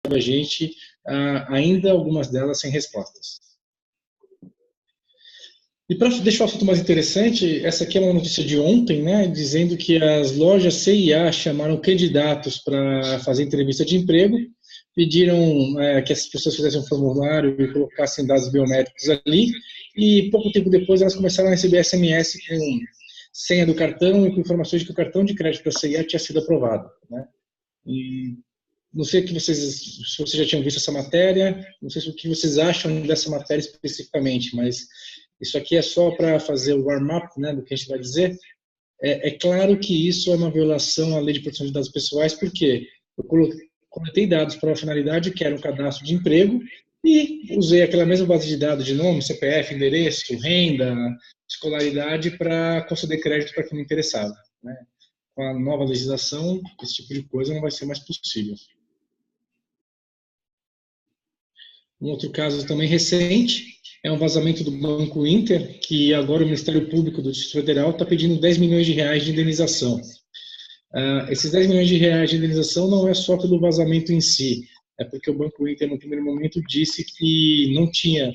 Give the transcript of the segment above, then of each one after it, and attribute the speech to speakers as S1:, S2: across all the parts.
S1: a gente, ainda algumas delas sem respostas. E para deixar o assunto mais interessante, essa aqui é uma notícia de ontem, né, dizendo que as lojas C&A chamaram candidatos para fazer entrevista de emprego, pediram que as pessoas fizessem um formulário e colocassem dados biométricos ali, e pouco tempo depois elas começaram a receber SMS com senha do cartão e com informações de que o cartão de crédito da C&A tinha sido aprovado, né? E não sei se vocês já tinham visto essa matéria, não sei o que vocês acham dessa matéria especificamente, mas isso aqui é só para fazer o warm-up, né, do que a gente vai dizer. É claro que isso é uma violação à Lei de Proteção de Dados Pessoais, porque eu coletei dados para uma finalidade que era um cadastro de emprego e usei aquela mesma base de dados de nome, CPF, endereço, renda, escolaridade para conceder crédito para quem me interessava, né? Com a nova legislação, esse tipo de coisa não vai ser mais possível. Um outro caso também recente é um vazamento do Banco Inter, que agora o Ministério Público do Distrito Federal está pedindo 10 milhões de reais de indenização. Esses 10 milhões de reais de indenização não é só pelo vazamento em si, é porque o Banco Inter, no primeiro momento, disse que não tinha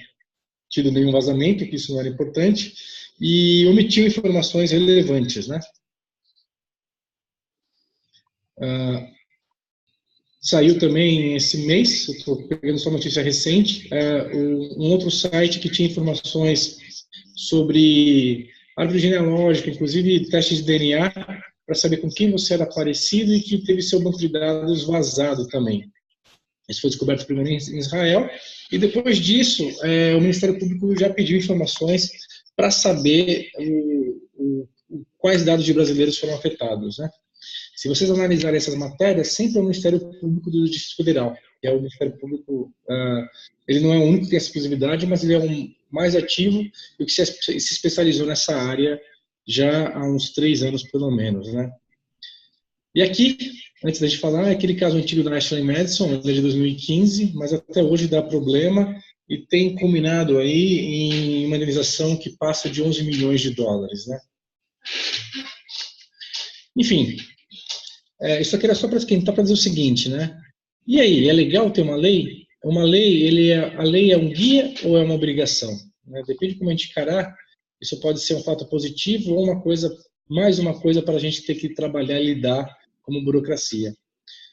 S1: tido nenhum vazamento, que isso não era importante, e omitiu informações relevantes, né? Saiu também esse mês, estou pegando só notícia recente, um outro site que tinha informações sobre árvore genealógica, inclusive testes de DNA, para saber com quem você era parecido e que teve seu banco de dados vazado também. Isso foi descoberto primeiro em Israel, e depois disso, o Ministério Público já pediu informações para saber quais dados de brasileiros foram afetados, né? Se vocês analisarem essas matérias, sempre é o Ministério Público do Distrito Federal, que é o Ministério Público, ele não é o único que tem exclusividade, mas ele é o mais ativo e que se especializou nessa área já há uns 3 anos, pelo menos, né? E aqui, antes da gente falar, é aquele caso antigo da Ashley Madison, ele é de 2015, mas até hoje dá problema e tem culminado aí em uma indenização que passa de 11 milhões de dólares, né? Enfim, isso aqui era só para esquentar, para dizer o seguinte, né? E aí, é legal ter uma lei? Uma lei, a lei é um guia ou é uma obrigação? Né? Depende de como a gente encarar, isso pode ser um fato positivo ou mais uma coisa para a gente ter que trabalhar e lidar como burocracia.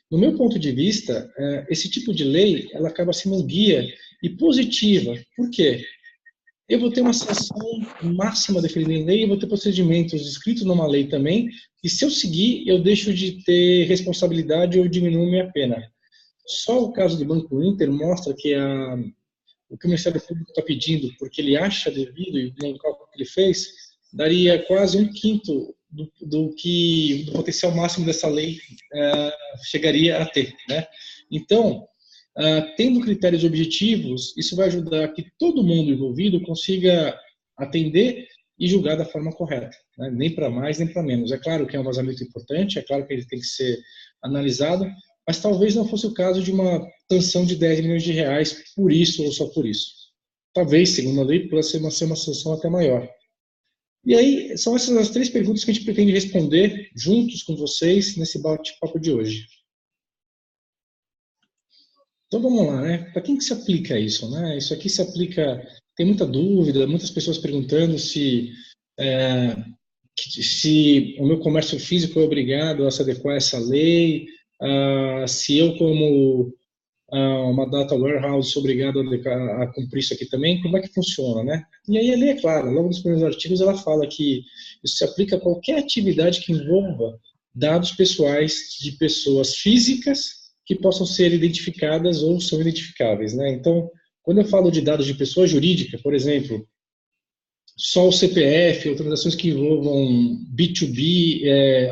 S1: No meu ponto de vista, esse tipo de lei, ela acaba sendo um guia e positiva. Por quê? Eu vou ter uma sanção máxima definida em lei e vou ter procedimentos escritos numa lei também, e se eu seguir, eu deixo de ter responsabilidade ou diminuo minha pena. Só o caso do Banco Inter mostra que o que o Ministério Público está pedindo, porque ele acha devido, e no cálculo que ele fez, daria quase 1/5 do potencial máximo dessa lei chegaria a ter, né? Então, tendo critérios objetivos, isso vai ajudar que todo mundo envolvido consiga atender e julgar da forma correta, né? Nem para mais, nem para menos. É claro que é um vazamento importante, é claro que ele tem que ser analisado, mas talvez não fosse o caso de uma sanção de 10 milhões de reais por isso ou só por isso. Talvez, segundo a lei, possa ser uma sanção até maior. E aí, são essas as 3 perguntas que a gente pretende responder juntos com vocês nesse bate-papo de hoje. Então vamos lá, né? Para quem que se aplica isso, né? Isso aqui se aplica, tem muita dúvida, muitas pessoas perguntando se o meu comércio físico é obrigado a se adequar a essa lei, se eu como uma data warehouse sou obrigado a cumprir isso aqui também, como é que funciona, né? E aí a lei é clara, logo nos primeiros artigos ela fala que isso se aplica a qualquer atividade que envolva dados pessoais de pessoas físicas que possam ser identificadas ou são identificáveis, né? Então, quando eu falo de dados de pessoa jurídica, por exemplo, só o CPF, ou transações que envolvam B2B,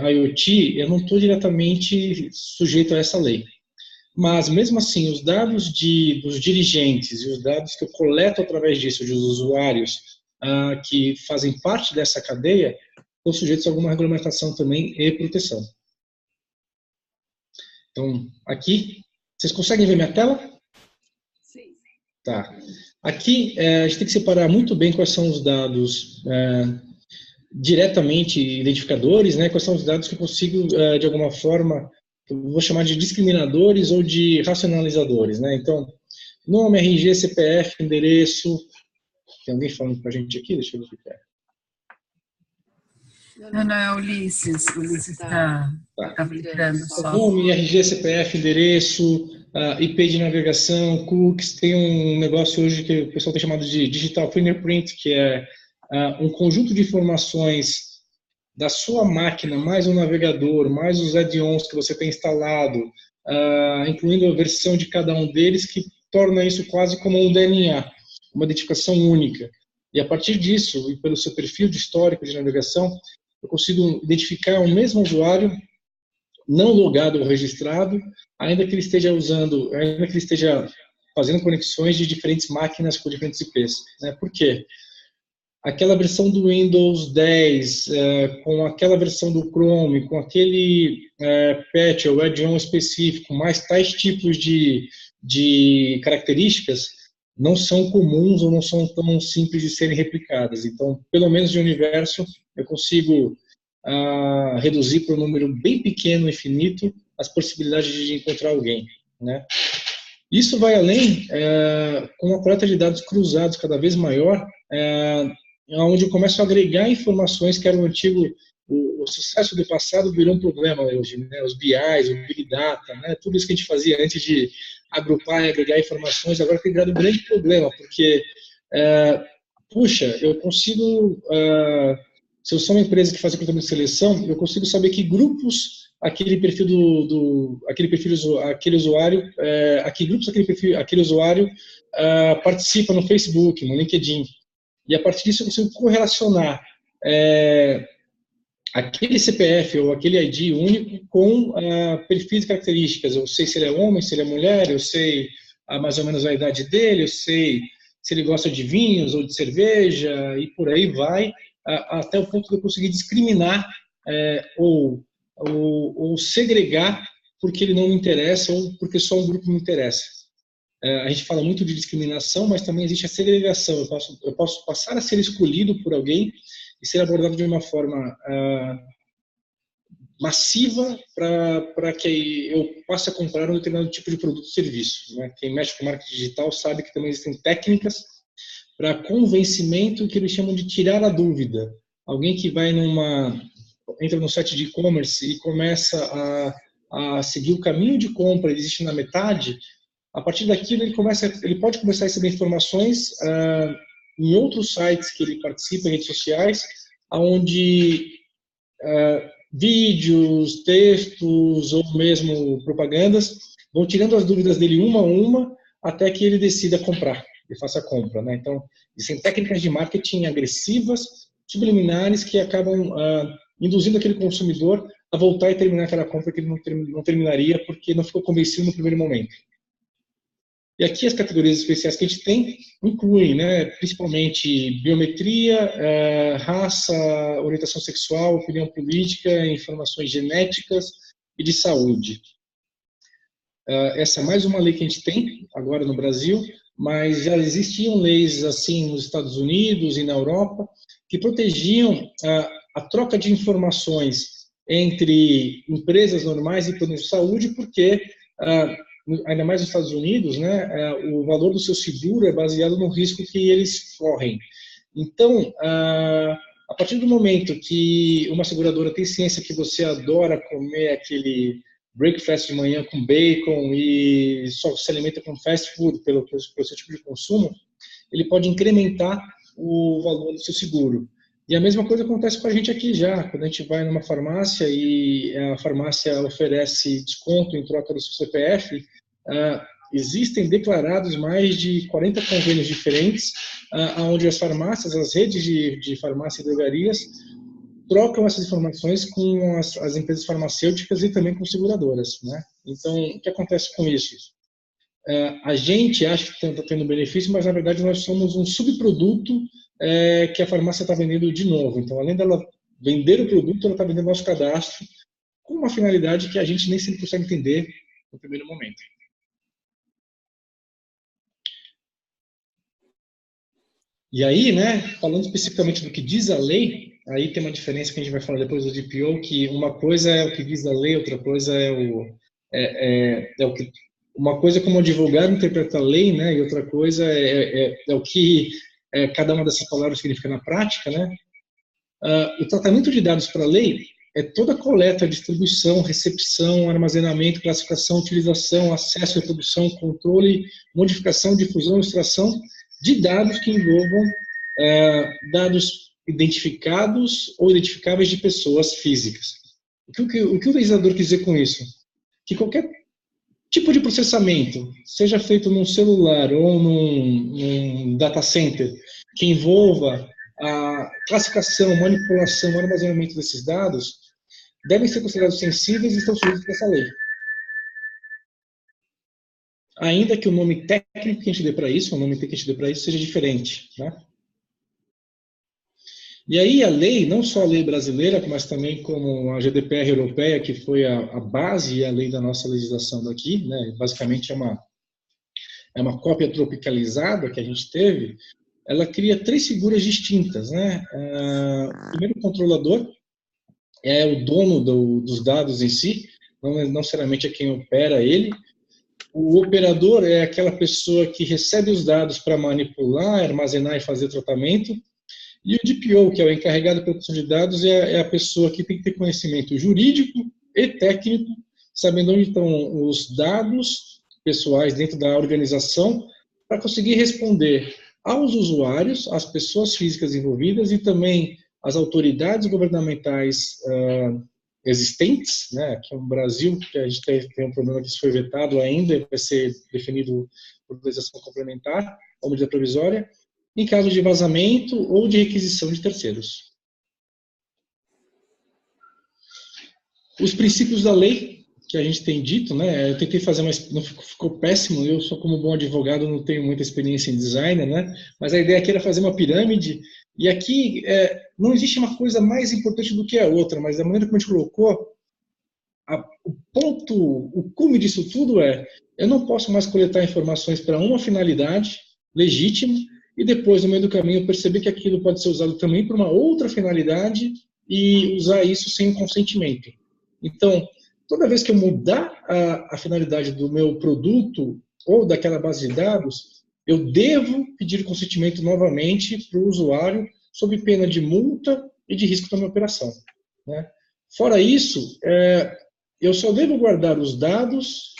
S1: IoT, eu não estou diretamente sujeito a essa lei. Mas, mesmo assim, os dados dos dirigentes e os dados que eu coleto através disso, dos usuários que fazem parte dessa cadeia, estão sujeitos a alguma regulamentação também e proteção. Então, aqui, vocês conseguem ver minha tela?
S2: Sim.
S1: Tá. Aqui, a gente tem que separar muito bem quais são os dados diretamente identificadores, né? Quais são os dados que eu consigo, de alguma forma, eu vou chamar de discriminadores ou de racionalizadores, né? Então, nome, RG, CPF, endereço. Tem alguém falando com a gente aqui? Deixa eu ver o que é.
S2: Não, é Ulisses. O Ulisses está entrando só.
S1: Nome, RG, CPF, endereço, IP de navegação, cookies. Tem um negócio hoje que o pessoal tem chamado de digital fingerprint, que é um conjunto de informações da sua máquina, mais o navegador, mais os add-ons que você tem instalado, incluindo a versão de cada um deles, que torna isso quase como um DNA, uma identificação única. E a partir disso, e pelo seu perfil de histórico de navegação, eu consigo identificar o mesmo usuário não logado ou registrado, ainda que ele esteja fazendo conexões de diferentes máquinas com diferentes IPs. Né? Por quê? Aquela versão do Windows 10, com aquela versão do Chrome, com aquele patch ou add-on específico, mais tais tipos de características, não são comuns ou não são tão simples de serem replicadas. Então, pelo menos de universo, eu consigo reduzir para um número bem pequeno e finito as possibilidades de encontrar alguém, né? Isso vai além, com a coleta de dados cruzados cada vez maior, onde eu começo a agregar informações que eram antigo, o sucesso do passado virou um problema hoje, né? Os BIs, o Big Data, né? Tudo isso que a gente fazia antes de agrupar e agregar informações, agora tem virado um grande problema, porque, puxa, eu consigo, se eu sou uma empresa que faz recrutamento de seleção, eu consigo saber que grupos aquele perfil aquele usuário, a que grupos aquele usuário participa no Facebook, no LinkedIn. E a partir disso eu consigo correlacionar aquele CPF ou aquele ID único com perfis e características. Eu sei se ele é homem, se ele é mulher, eu sei mais ou menos a idade dele, eu sei se ele gosta de vinhos ou de cerveja, e por aí vai, até o ponto de eu conseguir discriminar ou segregar porque ele não me interessa ou porque só um grupo me interessa. A gente fala muito de discriminação, mas também existe a segregação. Eu posso passar a ser escolhido por alguém e ser abordado de uma forma massiva para que eu passe a comprar um determinado tipo de produto ou serviço, né? Quem mexe com marketing digital sabe que também existem técnicas para convencimento que eles chamam de tirar a dúvida. Alguém que entra no site de e-commerce e começa a seguir o caminho de compra, ele existe na metade. A partir daquilo ele pode começar a receber informações em outros sites que ele participa, em redes sociais, onde vídeos, textos ou mesmo propagandas vão tirando as dúvidas dele uma a uma até que ele decida comprar e faça a compra, né? Então, existem técnicas de marketing agressivas, subliminares, que acabam induzindo aquele consumidor a voltar e terminar aquela compra que ele não terminaria porque não ficou convencido no primeiro momento. E aqui as categorias especiais que a gente tem incluem, né, principalmente biometria, raça, orientação sexual, opinião política, informações genéticas e de saúde. Essa é mais uma lei que a gente tem agora no Brasil, mas já existiam leis assim nos Estados Unidos e na Europa que protegiam a troca de informações entre empresas normais e planos de saúde, porque ainda mais nos Estados Unidos, né, o valor do seu seguro é baseado no risco que eles correm. Então, a partir do momento que uma seguradora tem ciência que você adora comer aquele breakfast de manhã com bacon e só se alimenta com fast food pelo seu tipo de consumo, ele pode incrementar o valor do seu seguro. E a mesma coisa acontece com a gente aqui já, quando a gente vai numa farmácia e a farmácia oferece desconto em troca do seu CPF, existem declarados mais de 40 convênios diferentes, onde as farmácias, as redes de farmácia e drogarias, trocam essas informações com as empresas farmacêuticas e também com seguradoras, né? Então, o que acontece com isso? A gente acha que está tendo benefício, mas na verdade nós somos um subproduto que a farmácia está vendendo de novo. Então, além dela vender o produto, ela está vendendo nosso cadastro com uma finalidade que a gente nem sempre consegue entender no primeiro momento. E aí, né, falando especificamente do que diz a lei, aí tem uma diferença que a gente vai falar depois do DPO, que uma coisa é o que diz a lei, outra coisa é o que... Uma coisa é como o advogado interpreta a lei, né? E outra coisa é o que cada uma dessas palavras significa na prática, né? O tratamento de dados para a lei é toda a coleta, distribuição, recepção, armazenamento, classificação, utilização, acesso, reprodução, controle, modificação, difusão, ilustração de dados que envolvam dados identificados ou identificáveis de pessoas físicas. O que o legislador quis dizer com isso? Que qualquer tipo de processamento, seja feito num celular ou num data center, que envolva a classificação, manipulação, armazenamento desses dados, devem ser considerados sensíveis e estão sujeitos a essa lei. Ainda que o nome técnico que a gente dê para isso, seja diferente, né? E aí a lei, não só a lei brasileira, mas também como a GDPR europeia, que foi a base e a lei da nossa legislação daqui, né? Basicamente é uma cópia tropicalizada que a gente teve. Ela cria 3 figuras distintas, né? O primeiro controlador é o dono dos dados em si, não necessariamente é quem opera ele. O operador é aquela pessoa que recebe os dados para manipular, armazenar e fazer tratamento. E o DPO, que é o encarregado pela proteção de dados, é a pessoa que tem que ter conhecimento jurídico e técnico, sabendo onde estão os dados pessoais dentro da organização, para conseguir responder aos usuários, às pessoas físicas envolvidas e também às autoridades governamentais existentes, né? Aqui no Brasil, que a gente tem um problema que isso foi vetado ainda, vai ser definido por legislação complementar ou medida provisória, em caso de vazamento ou de requisição de terceiros. Os princípios da lei, que a gente tem dito, né? Eu tentei fazer, mas não ficou péssimo. Eu sou, como bom advogado, não tenho muita experiência em design, né? Mas a ideia aqui era fazer uma pirâmide. E aqui não existe uma coisa mais importante do que a outra, mas da maneira como a gente colocou, o cume disso tudo eu não posso mais coletar informações para uma finalidade legítima e depois, no meio do caminho, perceber que aquilo pode ser usado também para uma outra finalidade e usar isso sem consentimento. Então, toda vez que eu mudar a finalidade do meu produto ou daquela base de dados, eu devo pedir consentimento novamente para o usuário, sob pena de multa e de risco da minha operação, né? Fora isso, eu só devo guardar os dados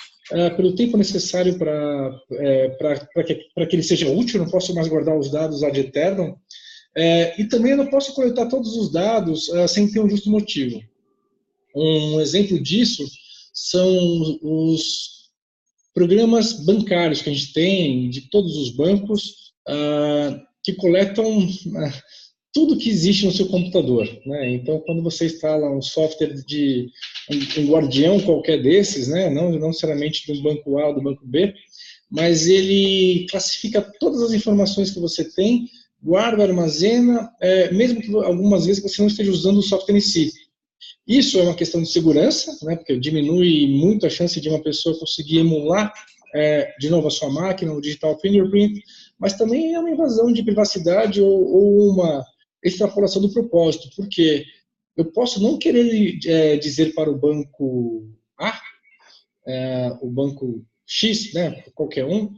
S1: pelo tempo necessário para que ele seja útil. Não posso mais guardar os dados ad eternum, e também eu não posso coletar todos os dados sem ter um justo motivo. Um exemplo disso são os programas bancários que a gente tem, de todos os bancos, que coletam tudo que existe no seu computador, né? Então, quando você instala um software de um guardião qualquer desses, né? Não necessariamente do banco A ou do banco B, mas ele classifica todas as informações que você tem, guarda, armazena, mesmo que algumas vezes você não esteja usando o software em si. Isso é uma questão de segurança, né? Porque diminui muito a chance de uma pessoa conseguir emular de novo a sua máquina, o digital fingerprint, mas também é uma invasão de privacidade ou uma extrapolação do propósito, porque eu posso não querer dizer para o banco A, o banco X, né, qualquer um,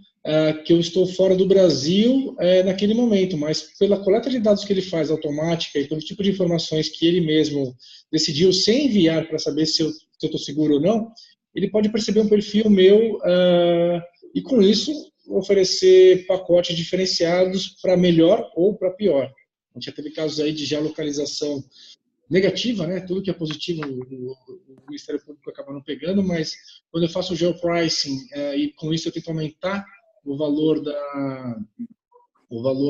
S1: que eu estou fora do Brasil naquele momento, mas pela coleta de dados que ele faz automática e pelo tipo de informações que ele mesmo decidiu sem enviar para saber se eu estou seguro ou não, ele pode perceber um perfil meu e com isso oferecer pacotes diferenciados para melhor ou para pior. A gente já teve casos aí de geolocalização negativa, né? Tudo que é positivo o Ministério Público acaba não pegando, mas quando eu faço o geopricing e com isso eu tento aumentar o valor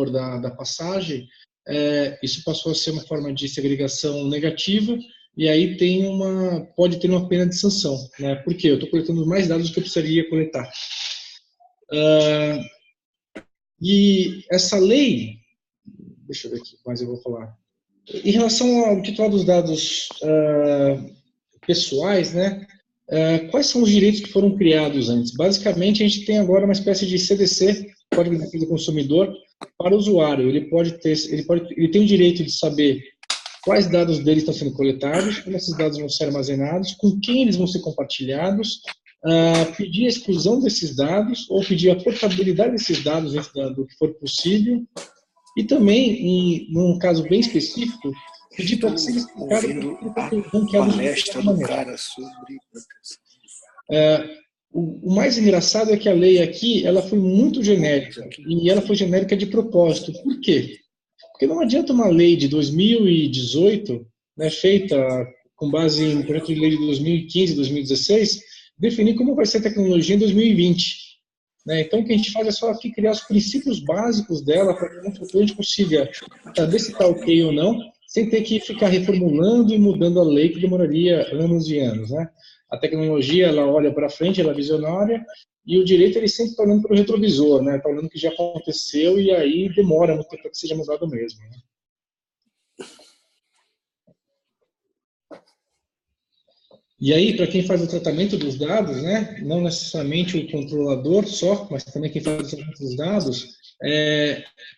S1: da passagem, isso passou a ser uma forma de segregação negativa e aí pode ter uma pena de sanção, né? Porque eu estou coletando mais dados do que eu precisaria coletar. E essa lei, deixa eu ver aqui, mas eu vou falar. Em relação ao titular dos dados pessoais, né? Quais são os direitos que foram criados antes? Basicamente, a gente tem agora uma espécie de CDC, Código de Defesa do Consumidor, para o usuário. Ele tem o direito de saber quais dados deles estão sendo coletados, como esses dados vão ser armazenados, com quem eles vão ser compartilhados, pedir a exclusão desses dados ou pedir a portabilidade desses dados dentro do que for possível, e também, num caso bem específico, pedir para que seja explicado
S3: a palestra do cara sobre...
S1: O mais engraçado é que a lei aqui, ela foi muito genérica, e ela foi genérica de propósito. Por quê? Porque não adianta uma lei de 2018, né, feita com base em projeto de lei de 2015 e 2016, definir como vai ser a tecnologia em 2020. Né? Então, o que a gente faz é só aqui criar os princípios básicos dela para que no futuro a gente consiga saber se está ok ou não, sem ter que ficar reformulando e mudando a lei, que demoraria anos e anos. Né? A tecnologia, ela olha para frente, ela é visionária, e o direito, ele sempre está olhando para o retrovisor, né? Está olhando o que já aconteceu, e aí demora muito tempo para que seja mudado mesmo. Né? E aí, para quem faz o tratamento dos dados, né, não necessariamente o controlador só, mas também quem faz o tratamento dos dados,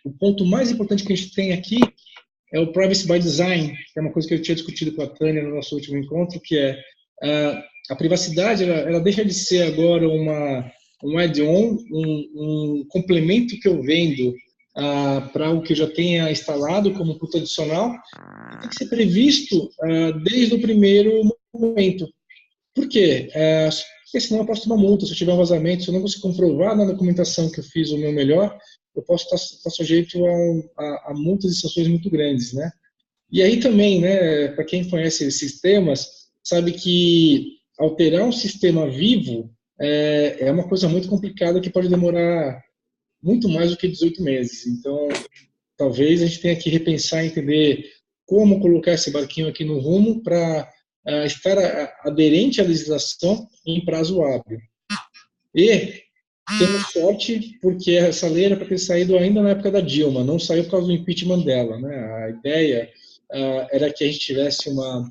S1: o ponto mais importante que a gente tem aqui é o Privacy by Design, que é uma coisa que eu tinha discutido com a Tânia no nosso último encontro, que é a privacidade, ela deixa de ser agora um add-on, um complemento que eu vendo para o que eu já tenha instalado como produto adicional, tem que ser previsto desde o primeiro momento. Por quê? Porque senão eu posso tomar multa, se eu tiver um vazamento, se eu não conseguir comprovar na documentação que eu fiz o meu melhor, eu posso estar sujeito a multas e sanções muito grandes, né? E aí também, né, para quem conhece esses temas, sabe que alterar um sistema vivo é uma coisa muito complicada que pode demorar muito mais do que 18 meses. Então, talvez a gente tenha que repensar e entender como colocar esse barquinho aqui no rumo para estar aderente à legislação em prazo hábil. E temos sorte, porque essa lei era para ter saído ainda na época da Dilma, não saiu por causa do impeachment dela. Né? A ideia era que a gente tivesse uma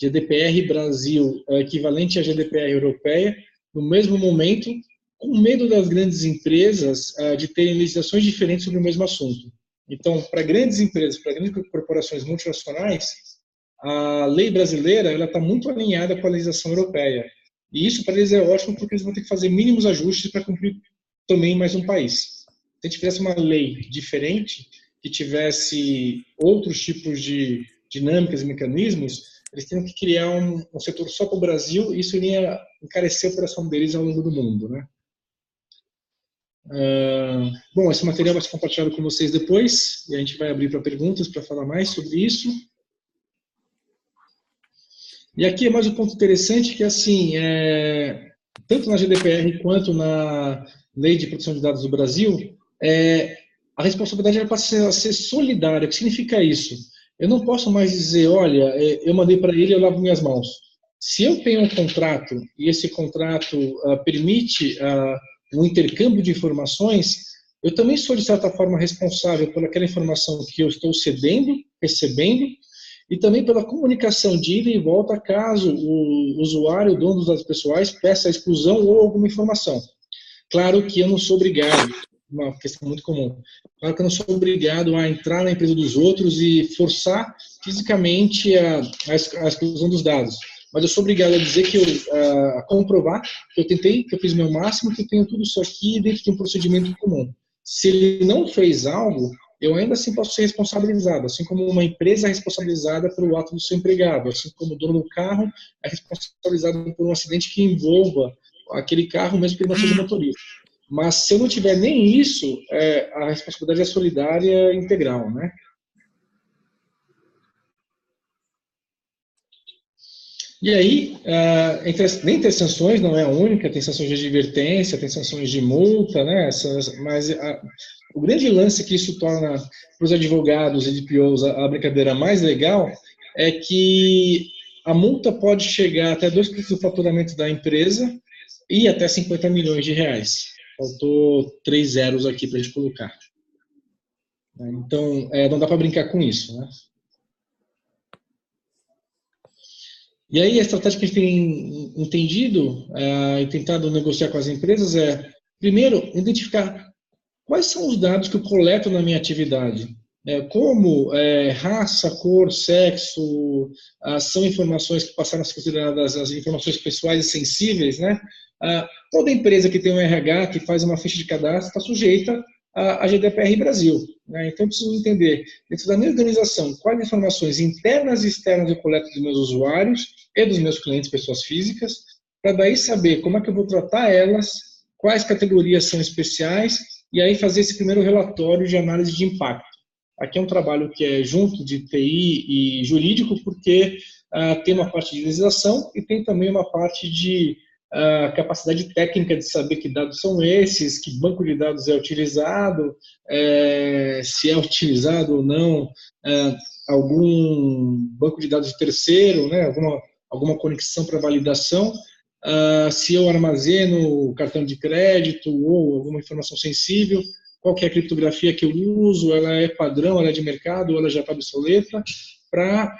S1: GDPR Brasil equivalente à GDPR europeia, no mesmo momento, com medo das grandes empresas de terem legislações diferentes sobre o mesmo assunto. Então, para grandes empresas, para grandes corporações multinacionais, a lei brasileira está muito alinhada com a legislação europeia. E isso para eles é ótimo, porque eles vão ter que fazer mínimos ajustes para cumprir também mais um país. Se a gente tivesse uma lei diferente, que tivesse outros tipos de dinâmicas e mecanismos, eles teriam que criar um setor só para o Brasil, e isso iria encarecer a operação deles ao longo do mundo. Né? Bom, esse material vai ser compartilhado com vocês depois, e a gente vai abrir para perguntas para falar mais sobre isso. E aqui é mais um ponto interessante, que assim, tanto na GDPR quanto na Lei de Proteção de Dados do Brasil, a responsabilidade passa a ser solidária. O que significa isso? Eu não posso mais dizer, olha, eu mandei para ele, eu lavo minhas mãos. Se eu tenho um contrato, e esse contrato permite um intercâmbio de informações, eu também sou, de certa forma, responsável por aquela informação que eu estou cedendo, recebendo, e também pela comunicação de ida e volta, caso o usuário, o dono dos dados pessoais, peça a exclusão ou alguma informação. Claro que eu não sou obrigado, uma questão muito comum, claro que eu não sou obrigado a entrar na empresa dos outros e forçar fisicamente a exclusão dos dados. Mas eu sou obrigado a dizer que a comprovar que eu tentei, que eu fiz o meu máximo, que eu tenho tudo isso aqui dentro de um procedimento comum. Se ele não fez algo, eu ainda assim posso ser responsabilizado, assim como uma empresa é responsabilizada pelo ato do seu empregado, assim como o dono do carro é responsabilizado por um acidente que envolva aquele carro, mesmo que ele não seja motorista. Mas se eu não tiver nem isso, a responsabilidade é solidária e integral, né? E aí, dentre as sanções, não é a única, tem sanções de advertência, tem sanções de multa, né? Mas o grande lance que isso torna para os advogados e DPOs a brincadeira mais legal é que a multa pode chegar até 2% do faturamento da empresa e até 50 milhões de reais. Faltou 3 zeros aqui para a gente colocar. Então, não dá para brincar com isso, né? E aí a estratégia que a gente tem entendido e tentado negociar com as empresas é, primeiro, identificar quais são os dados que eu coleto na minha atividade. como raça, cor, sexo são informações que passaram a ser consideradas as informações pessoais e sensíveis, né? Toda empresa que tem um RH, que faz uma ficha de cadastro, está sujeita à GDPR Brasil, né? Então, eu preciso entender, dentro da minha organização, quais informações internas e externas eu coleto dos meus usuários e dos meus clientes, pessoas físicas, para daí saber como é que eu vou tratar elas, quais categorias são especiais, e aí fazer esse primeiro relatório de análise de impacto. Aqui é um trabalho que é junto de TI e jurídico, porque tem uma parte de legislação e tem também uma parte de capacidade técnica de saber que dados são esses, que banco de dados é utilizado, se é utilizado ou não algum banco de dados de terceiro, né, alguma conexão para validação, se eu armazeno cartão de crédito ou alguma informação sensível, qual que é a criptografia que eu uso, ela é padrão, ela é de mercado, ou ela já está obsoleta, para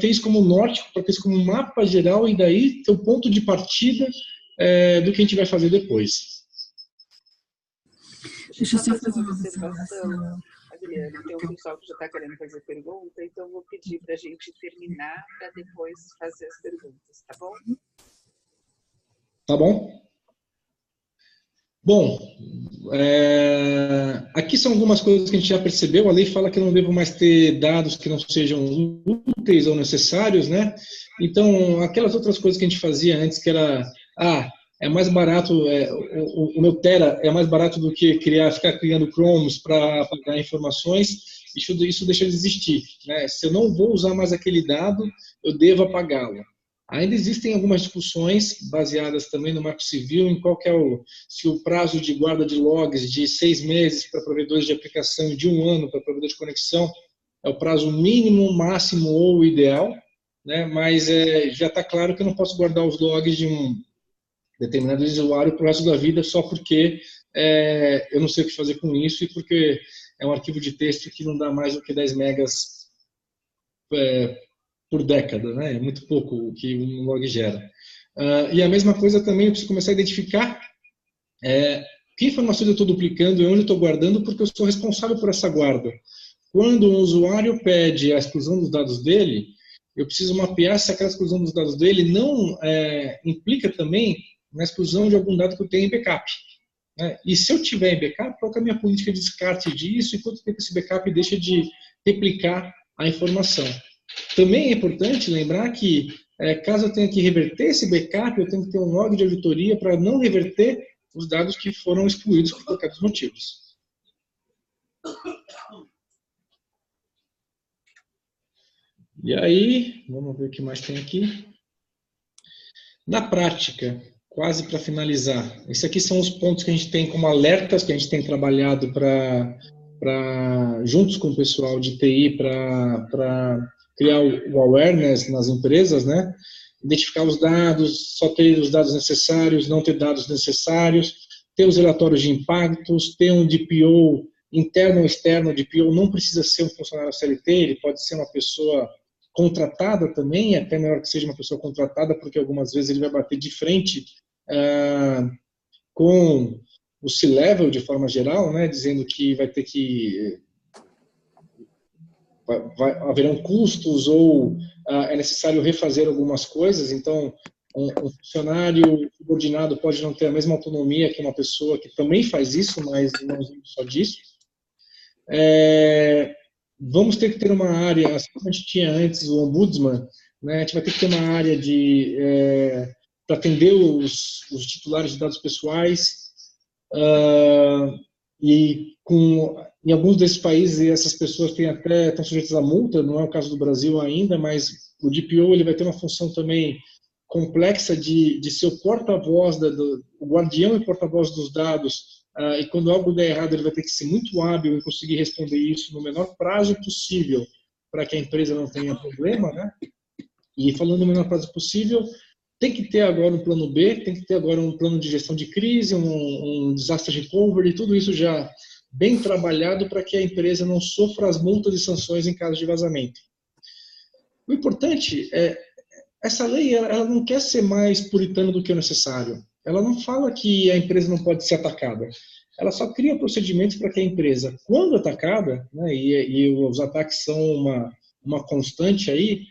S1: ter isso como norte, para ter isso como um mapa geral e daí ter o ponto de partida do que a gente vai fazer depois.
S2: Deixa eu só fazer uma observação.
S4: Adriana, tem um pessoal que já está querendo fazer pergunta, então eu vou pedir para a gente terminar para depois fazer as perguntas, tá bom?
S1: Tá bom? Bom, aqui são algumas coisas que a gente já percebeu. A lei fala que eu não devo mais ter dados que não sejam úteis ou necessários, né? Então, aquelas outras coisas que a gente fazia antes, que era, é mais barato, o meu Tera é mais barato do que ficar criando Chromes para pagar informações, isso deixa de existir, né? Se eu não vou usar mais aquele dado, eu devo apagá-lo. Ainda existem algumas discussões baseadas também no Marco Civil, em qual que é se o prazo de guarda de logs de 6 meses para provedores de aplicação e de 1 ano para provedor de conexão é o prazo mínimo, máximo ou ideal, né? Mas já está claro que eu não posso guardar os logs de um determinado usuário para o resto da vida só porque eu não sei o que fazer com isso e porque é um arquivo de texto que não dá mais do que 10 megas por década, né? É muito pouco o que um log gera. E a mesma coisa também, eu preciso começar a identificar que informações eu estou duplicando e onde eu estou guardando, porque eu sou responsável por essa guarda. Quando um usuário pede a exclusão dos dados dele, eu preciso mapear se aquela exclusão dos dados dele não implica também na exclusão de algum dado que eu tenho em backup, né? E se eu tiver em backup, qual é a minha política de descarte disso e quanto tempo esse backup deixa de replicar a informação. Também é importante lembrar que, caso eu tenha que reverter esse backup, eu tenho que ter um log de auditoria para não reverter os dados que foram excluídos por qualquer dos motivos. E aí, vamos ver o que mais tem aqui. Na prática, quase para finalizar, esses aqui são os pontos que a gente tem como alertas, que a gente tem trabalhado juntos com o pessoal de TI para criar o awareness nas empresas, né? Identificar os dados, só ter os dados necessários, não ter dados necessários, ter os relatórios de impactos, ter um DPO interno ou externo. O DPO não precisa ser um funcionário CLT, ele pode ser uma pessoa contratada também, até melhor que seja uma pessoa contratada, porque algumas vezes ele vai bater de frente com o C-Level de forma geral, né? Dizendo que vai ter que haverão custos ou é necessário refazer algumas coisas. Então, um funcionário subordinado pode não ter a mesma autonomia que uma pessoa que também faz isso, mas não só disso. Vamos ter que ter uma área, assim como a gente tinha antes o ombudsman, né? A gente vai ter que ter uma área para atender os titulares de dados pessoais, em alguns desses países essas pessoas estão sujeitas a multa, não é o caso do Brasil ainda, mas o DPO ele vai ter uma função também complexa de ser o porta-voz, o guardião e porta-voz dos dados, e quando algo der errado ele vai ter que ser muito hábil em conseguir responder isso no menor prazo possível para que a empresa não tenha problema, né? E falando no menor prazo possível, tem que ter agora um plano B, tem que ter agora um plano de gestão de crise, um disaster recovery, tudo isso já bem trabalhado para que a empresa não sofra as multas e sanções em caso de vazamento. O importante essa lei ela não quer ser mais puritana do que o necessário. ela não fala que a empresa não pode ser atacada. Ela só cria procedimentos para que a empresa, quando atacada, né, e os ataques são uma constante aí,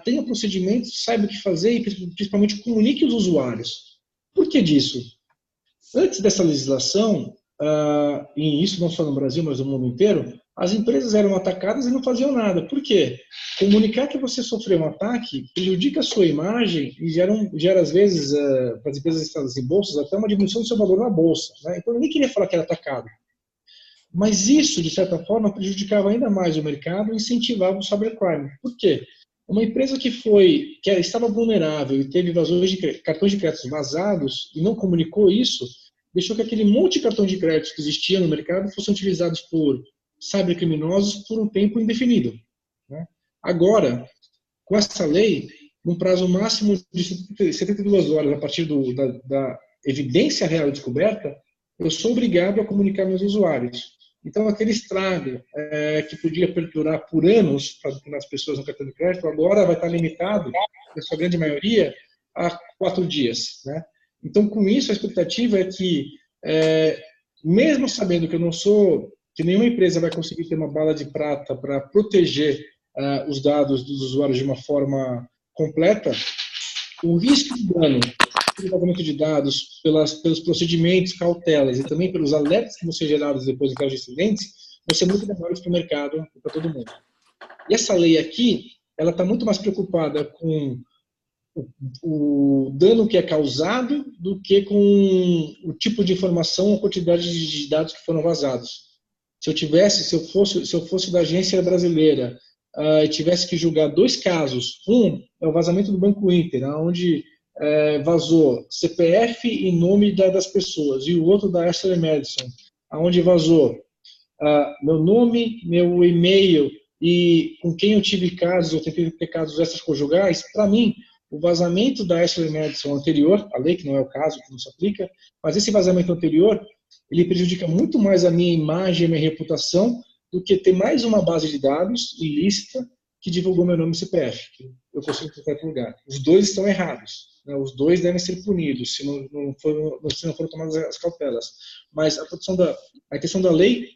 S1: tenha procedimentos, saiba o que fazer e principalmente comunique os usuários. Por que disso? Antes dessa legislação, e isso não só no Brasil, mas no mundo inteiro, as empresas eram atacadas e não faziam nada. Por quê? Comunicar que você sofreu um ataque prejudica a sua imagem e gera às vezes, para as empresas listadas em bolsas, até uma diminuição do seu valor na bolsa. Né? Então, ninguém queria falar que era atacado. Mas isso, de certa forma, prejudicava ainda mais o mercado e incentivava o cybercrime. Por quê? Uma empresa que estava vulnerável e teve invasões de cartões de crédito vazados e não comunicou isso, deixou que aquele monte de cartões de crédito que existia no mercado fossem utilizados por cybercriminosos por um tempo indefinido. Né? Agora, com essa lei, num prazo máximo de 72 horas a partir da evidência real descoberta, eu sou obrigado a comunicar meus usuários. Então, aquele estrago que podia perdurar por anos para as pessoas no cartão de crédito, agora vai estar limitado, na sua grande maioria, a 4 dias. Né? Então, com isso, a expectativa é que, mesmo sabendo que eu não sou, que nenhuma empresa vai conseguir ter uma bala de prata para proteger os dados dos usuários de uma forma completa, o risco de dano pelo vazamento de dados, pelos procedimentos, cautelas e também pelos alertas que vão ser gerados depois em caso de incidentes, vão ser muito menores para o mercado e para todo mundo. E essa lei aqui, ela está muito mais preocupada com o dano que é causado do que com o tipo de informação ou quantidade de dados que foram vazados. Se eu fosse da agência brasileira e tivesse que julgar 2 casos, um é o vazamento do Banco Inter, onde vazou CPF e nome das pessoas, e o outro da Ashley Madison, onde vazou meu nome, meu e-mail e com quem eu tive casos, eu tentei ter casos extraconjugais. Para mim, o vazamento da Ashley Madison anterior, a lei que não é o caso, que não se aplica, mas esse vazamento anterior, ele prejudica muito mais a minha imagem e a minha reputação do que ter mais uma base de dados ilícita que divulgou meu nome e CPF, que eu consigo encontrar em outro lugar. Os dois estão errados. Né? Os dois devem ser punidos se não forem tomadas as cautelas. Mas a intenção da lei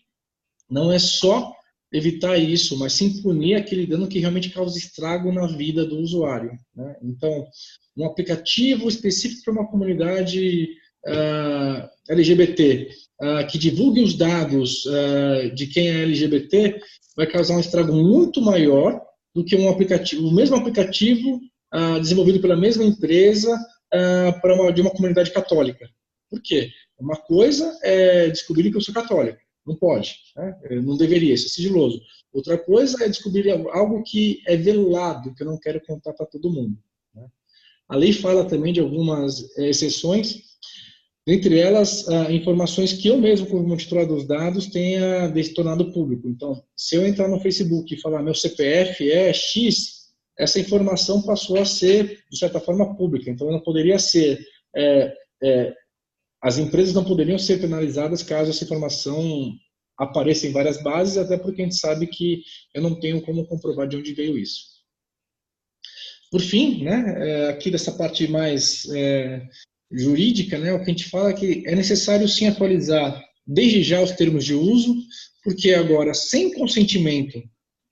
S1: não é só evitar isso, mas sim punir aquele dano que realmente causa estrago na vida do usuário. Né? Então, um aplicativo específico para uma comunidade LGBT, que divulgue os dados de quem é LGBT, vai causar um estrago muito maior do que o mesmo aplicativo desenvolvido pela mesma empresa de uma comunidade católica. Por quê? Uma coisa é descobrir que eu sou católico. Não pode, né? Não deveria, isso é sigiloso. Outra coisa é descobrir algo que é velado, que eu não quero contar para todo mundo. Né? A lei fala também de algumas exceções, entre elas, informações que eu mesmo, como titular dos dados, tenha tornado público. Então, se eu entrar no Facebook e falar meu CPF é X, essa informação passou a ser, de certa forma, pública. Então, ela poderia ser... as empresas não poderiam ser penalizadas caso essa informação apareça em várias bases, até porque a gente sabe que eu não tenho como comprovar de onde veio isso. Por fim, né, aqui dessa parte mais jurídica, né, o que a gente fala é que é necessário sim atualizar desde já os termos de uso, porque agora, sem consentimento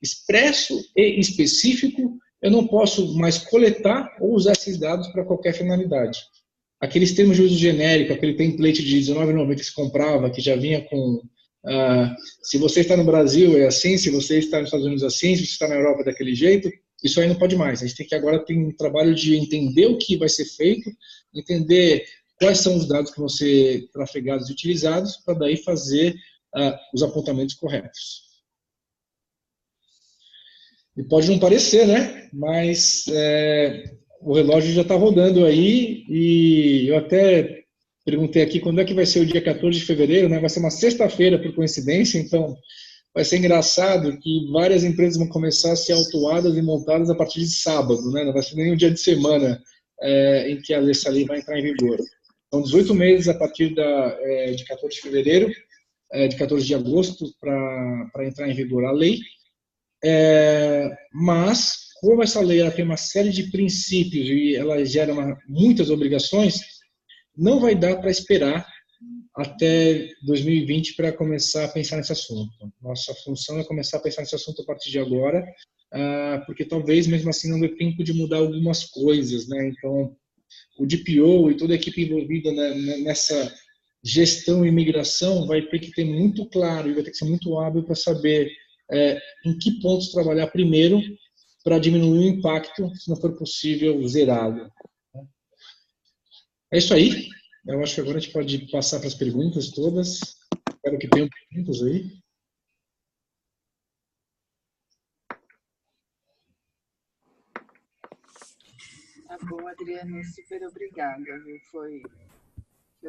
S1: expresso e específico, eu não posso mais coletar ou usar esses dados para qualquer finalidade. Aqueles termos de uso genérico, aquele template de R$19,90 que se comprava, que já vinha com se você está no Brasil é assim, se você está nos Estados Unidos é assim, se você está na Europa é daquele jeito, isso aí não pode mais. A gente tem que agora ter um trabalho de entender o que vai ser feito, entender quais são os dados que vão ser trafegados e utilizados, para daí fazer os apontamentos corretos. E pode não parecer, né? Mas o relógio já está rodando aí, e eu até perguntei aqui quando é que vai ser o dia 14 de fevereiro, né? Vai ser uma sexta-feira, por coincidência, então vai ser engraçado que várias empresas vão começar a ser autuadas e montadas a partir de sábado, né? Não vai ser nem um dia de semana em que essa lei vai entrar em vigor. São 18 meses a partir de 14 de fevereiro, de 14 de agosto, para entrar em vigor a lei. Mas, como essa lei ela tem uma série de princípios e ela gera muitas obrigações, não vai dar para esperar até 2020 para começar a pensar nesse assunto. Nossa função é começar a pensar nesse assunto a partir de agora, porque talvez mesmo assim não dê tempo de mudar algumas coisas, né? Então, o DPO e toda a equipe envolvida nessa gestão e migração vai ter que ter muito claro e vai ter que ser muito hábil para saber em que pontos trabalhar primeiro para diminuir o impacto, se não for possível, zerado. É isso aí. Eu acho que agora a gente pode passar para as perguntas todas. Espero que tenham perguntas aí.
S4: Tá bom, Adriano, super obrigada. Viu? Foi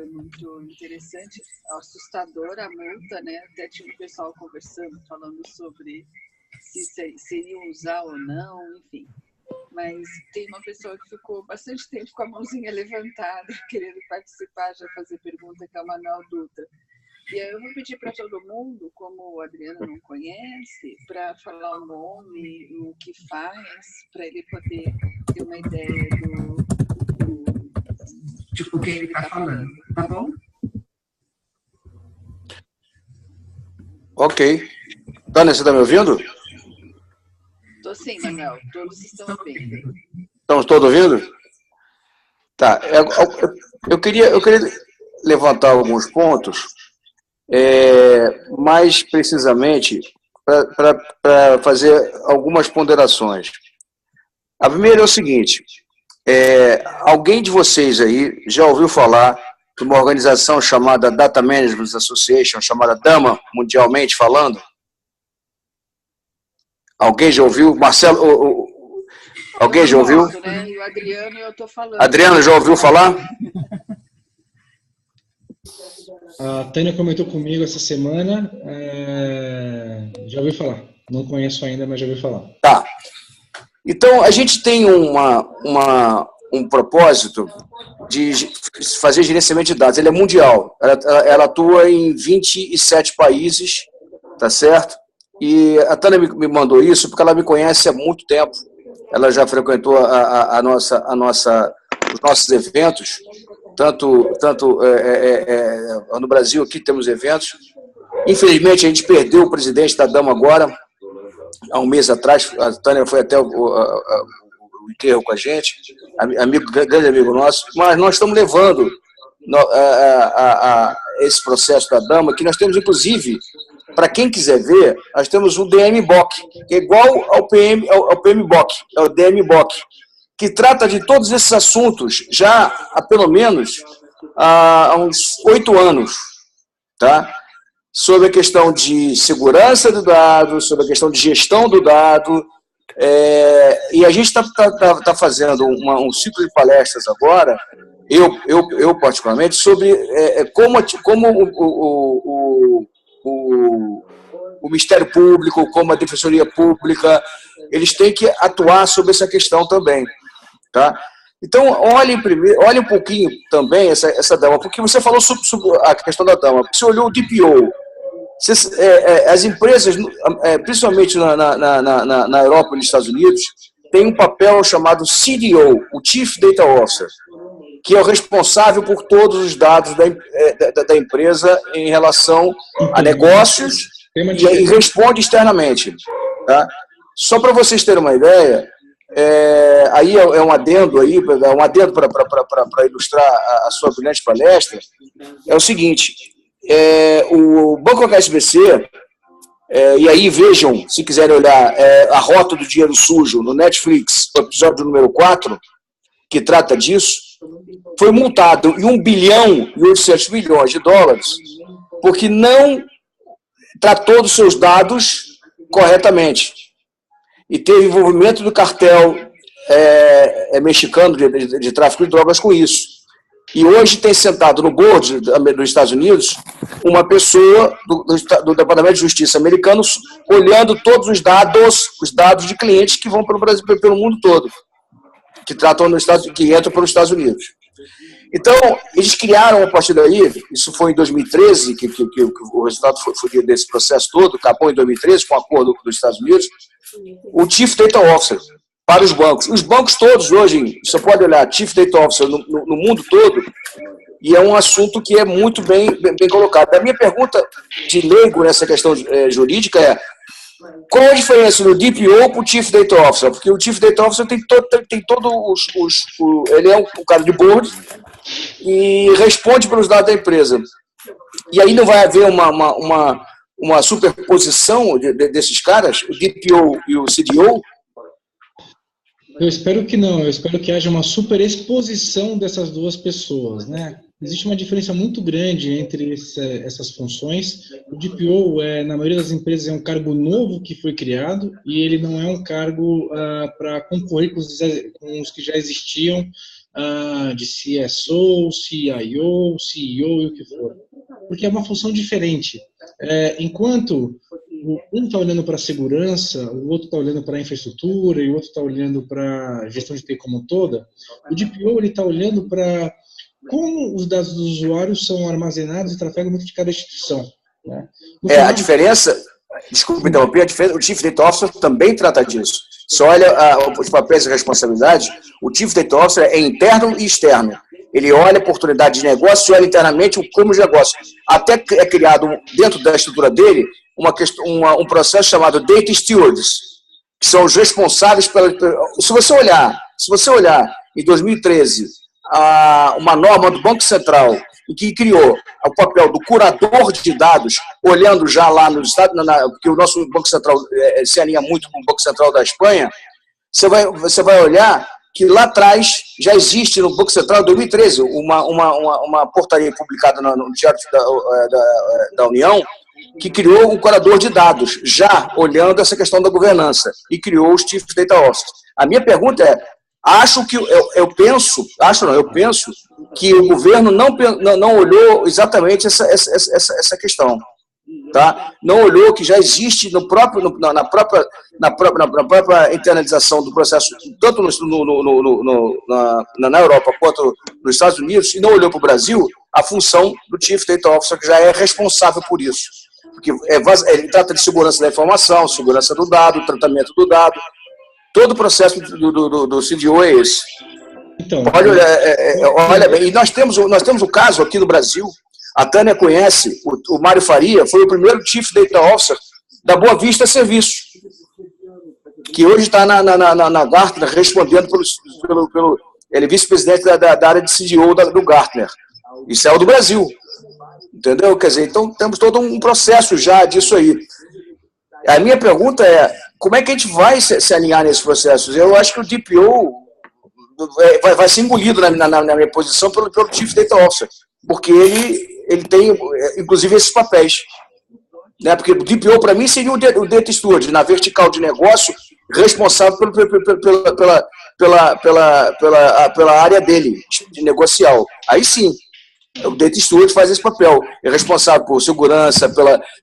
S4: muito interessante, assustadora a multa, né? Até tinha um pessoal conversando, falando sobre se iriam usar ou não, enfim. Mas tem uma pessoa que ficou bastante tempo com a mãozinha levantada, querendo participar, já fazer pergunta, que é o Manuel Dutra. E aí eu vou pedir para todo mundo, como o Adriano não conhece, para falar o nome, o que faz, para ele poder ter uma ideia
S2: tipo, quem ele está falando, tá bom?
S5: Ok. Tânia, você está me ouvindo?
S4: Estou sim, Manuel. Todos estão ouvindo.
S5: Estamos todos ouvindo? Tá. Eu queria levantar alguns pontos, mais precisamente para fazer algumas ponderações. A primeira é o seguinte, alguém de vocês aí já ouviu falar de uma organização chamada Data Management Association, chamada DAMA, mundialmente falando? Alguém já ouviu? Marcelo, alguém já ouviu?
S4: Né? E o Adriano, eu estou falando.
S5: Adriano, já ouviu falar?
S1: A Tânia comentou comigo essa semana. Já ouvi falar. Não conheço ainda, mas já ouvi falar.
S5: Tá. Então, a gente tem um propósito de fazer gerenciamento de dados. Ele é mundial. Ela atua em 27 países, tá certo? E a Tânia me mandou isso porque ela me conhece há muito tempo. Ela já frequentou os nossos eventos, tanto no Brasil, aqui temos eventos. Infelizmente, a gente perdeu o presidente da DAMA agora, há um mês atrás. A Tânia foi até o enterro com a gente, grande amigo nosso, mas nós estamos levando esse processo da DAMA, que nós temos, inclusive, para quem quiser ver, nós temos o DMBOK, que é igual ao PMBOK, é o DMBOK, que trata de todos esses assuntos já há pelo menos há uns 8 anos, tá? Sobre a questão de segurança do dado, sobre a questão de gestão do dado, e a gente está fazendo um ciclo de palestras agora, eu particularmente, sobre como o Ministério Público, como a Defensoria Pública, eles têm que atuar sobre essa questão também, tá? Então, olhe um pouquinho também essa DAMA, porque você falou sobre a questão da DAMA, você olhou o DPO, as empresas, principalmente na Europa e nos Estados Unidos, têm um papel chamado CDO, o Chief Data Officer, que é o responsável por todos os dados da empresa em relação a negócios e responde externamente. Tá? Só para vocês terem uma ideia, aí é um adendo para ilustrar a sua brilhante palestra, é o seguinte, o Banco HSBC, e aí vejam, se quiserem olhar, a Rota do Dinheiro Sujo no Netflix, o episódio número 4, que trata disso, foi multado em US$ 1 bilhão e 800 milhões de dólares porque não tratou dos seus dados corretamente. E teve envolvimento do cartel mexicano de tráfico de drogas com isso. E hoje tem sentado no board dos Estados Unidos uma pessoa do Departamento de Justiça americano olhando todos os dados de clientes que vão pelo Brasil, pelo mundo todo, que entram pelos Estados Unidos. Então, eles criaram, a partir daí, isso foi em 2013, que o resultado foi desse processo todo, acabou em 2013, com o acordo dos Estados Unidos, o Chief Data Officer para os bancos. Os bancos todos hoje, você pode olhar, Chief Data Officer no mundo todo, E é um assunto que é muito bem colocado. A minha pergunta de leigo nessa questão jurídica é: qual a diferença do DPO para o Chief Data Officer? Porque o Chief Data Officer tem todos ele é um cara de board e responde pelos dados da empresa. E aí não vai haver uma superposição desses caras, o DPO e o CDO?
S1: Eu espero que não, eu espero que haja uma superexposição dessas duas pessoas, né? Existe uma diferença muito grande entre essas funções. O DPO, na maioria das empresas, é um cargo novo que foi criado e ele não é um cargo para concorrer com os que já existiam, de CSO, CIO, CEO e o que for. Porque é uma função diferente. Enquanto um está olhando para a segurança, o outro está olhando para a infraestrutura e o outro está olhando para a gestão de TI como toda, o DPO está olhando para como os dados dos usuários são armazenados e trafegam dentro de cada instituição. Né?
S5: A diferença, desculpe me interromper, o Chief Data Officer também trata disso. Você olha os papéis e responsabilidades, o Chief Data Officer é interno e externo. Ele olha a oportunidade de negócio e olha internamente como de negócio. Até é criado dentro da estrutura dele um processo chamado Data Stewards, que são os responsáveis pela... Se você olhar em 2013 uma norma do Banco Central em que criou o papel do curador de dados, olhando já lá nos Estados, porque o nosso Banco Central se alinha muito com o Banco Central da Espanha, você vai olhar que lá atrás já existe no Banco Central, em 2013, uma portaria publicada no Diário da União, que criou um curador de dados, já olhando essa questão da governança, e criou os Chief Data Officers. A minha pergunta é, eu penso que o governo não olhou exatamente essa questão. Tá? Não olhou que já existe na própria internalização do processo, tanto na Europa quanto nos Estados Unidos, e não olhou para o Brasil a função do Chief Data Officer, que já é responsável por isso. Porque ele trata de segurança da informação, segurança do dado, tratamento do dado, todo o processo do CDO é esse. Então, olha bem, e nós temos o caso aqui no Brasil. A Tânia conhece, o Mário Faria foi o primeiro Chief Data Officer da Boa Vista Serviços, que hoje está na Gartner, respondendo ele é vice-presidente da área de CDO do Gartner. Isso é o do Brasil. Entendeu? Quer dizer, então temos todo um processo já disso aí. A minha pergunta é, como é que a gente vai se alinhar nesses processos? Eu acho que o DPO vai ser engolido na minha posição pelo Chief Data Officer, porque ele tem, inclusive, esses papéis. Né? Porque o DPO, para mim, seria o Data Steward, na vertical de negócio, responsável pela área dele, de negocial. Aí sim, o Data Steward faz esse papel. É responsável por segurança,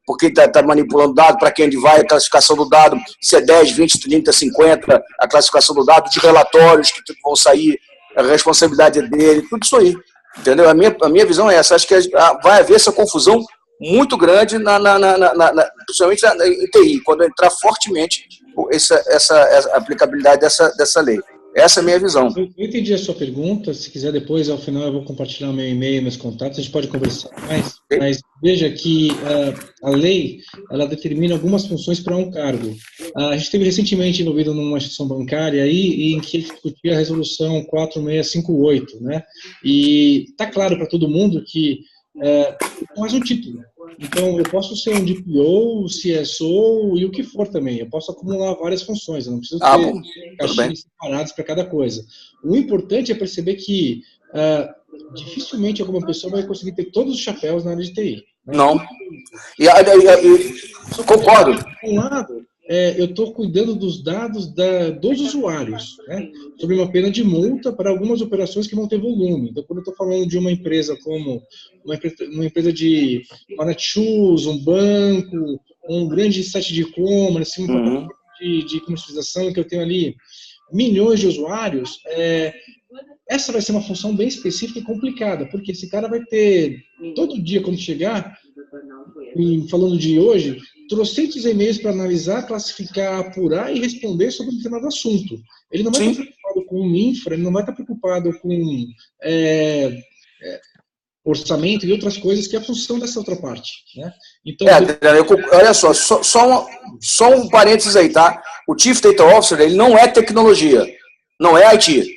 S5: por quem está manipulando dado, para quem ele vai, a classificação do dado, se é 10, 20, 30, 50, a classificação do dado, de relatórios que vão sair, a responsabilidade dele, tudo isso aí. Entendeu? A minha visão é essa. Acho que vai haver essa confusão muito grande, principalmente em TI, quando entrar fortemente essa aplicabilidade dessa lei. Essa é a minha visão.
S1: Eu entendi a sua pergunta. Se quiser, depois, ao final, eu vou compartilhar meu e-mail, meus contatos, a gente pode conversar mais. Mas veja que a lei, ela determina algumas funções para um cargo. A gente esteve recentemente envolvido numa instituição bancária aí, em que discutia a resolução 4658, né? E está claro para todo mundo que não é um título. Então, eu posso ser um DPO, CSO e o que for também. Eu posso acumular várias funções. Eu não preciso ter caixinhas separadas para cada coisa. O importante é perceber que dificilmente alguma pessoa vai conseguir ter todos os chapéus na área de TI. Né?
S5: Não. Concordo.
S1: Por um lado, eu estou cuidando dos dados dos usuários, né? Sob uma pena de multa para algumas operações que vão ter volume. Então, quando eu estou falando de uma empresa como uma empresa de Netshoes, um banco, um grande site de e-commerce, uma plataforma de comercialização, que eu tenho ali milhões de usuários, essa vai ser uma função bem específica e complicada, porque esse cara vai ter, todo dia quando chegar, falando de hoje, trocentos e-mails para analisar, classificar, apurar e responder sobre um determinado assunto. Ele não vai estar preocupado com infra, ele não vai estar preocupado com orçamento e outras coisas que é a função dessa outra parte, né? Então,
S5: olha só um parênteses aí, tá? O Chief Data Officer, ele não é tecnologia, não é IT.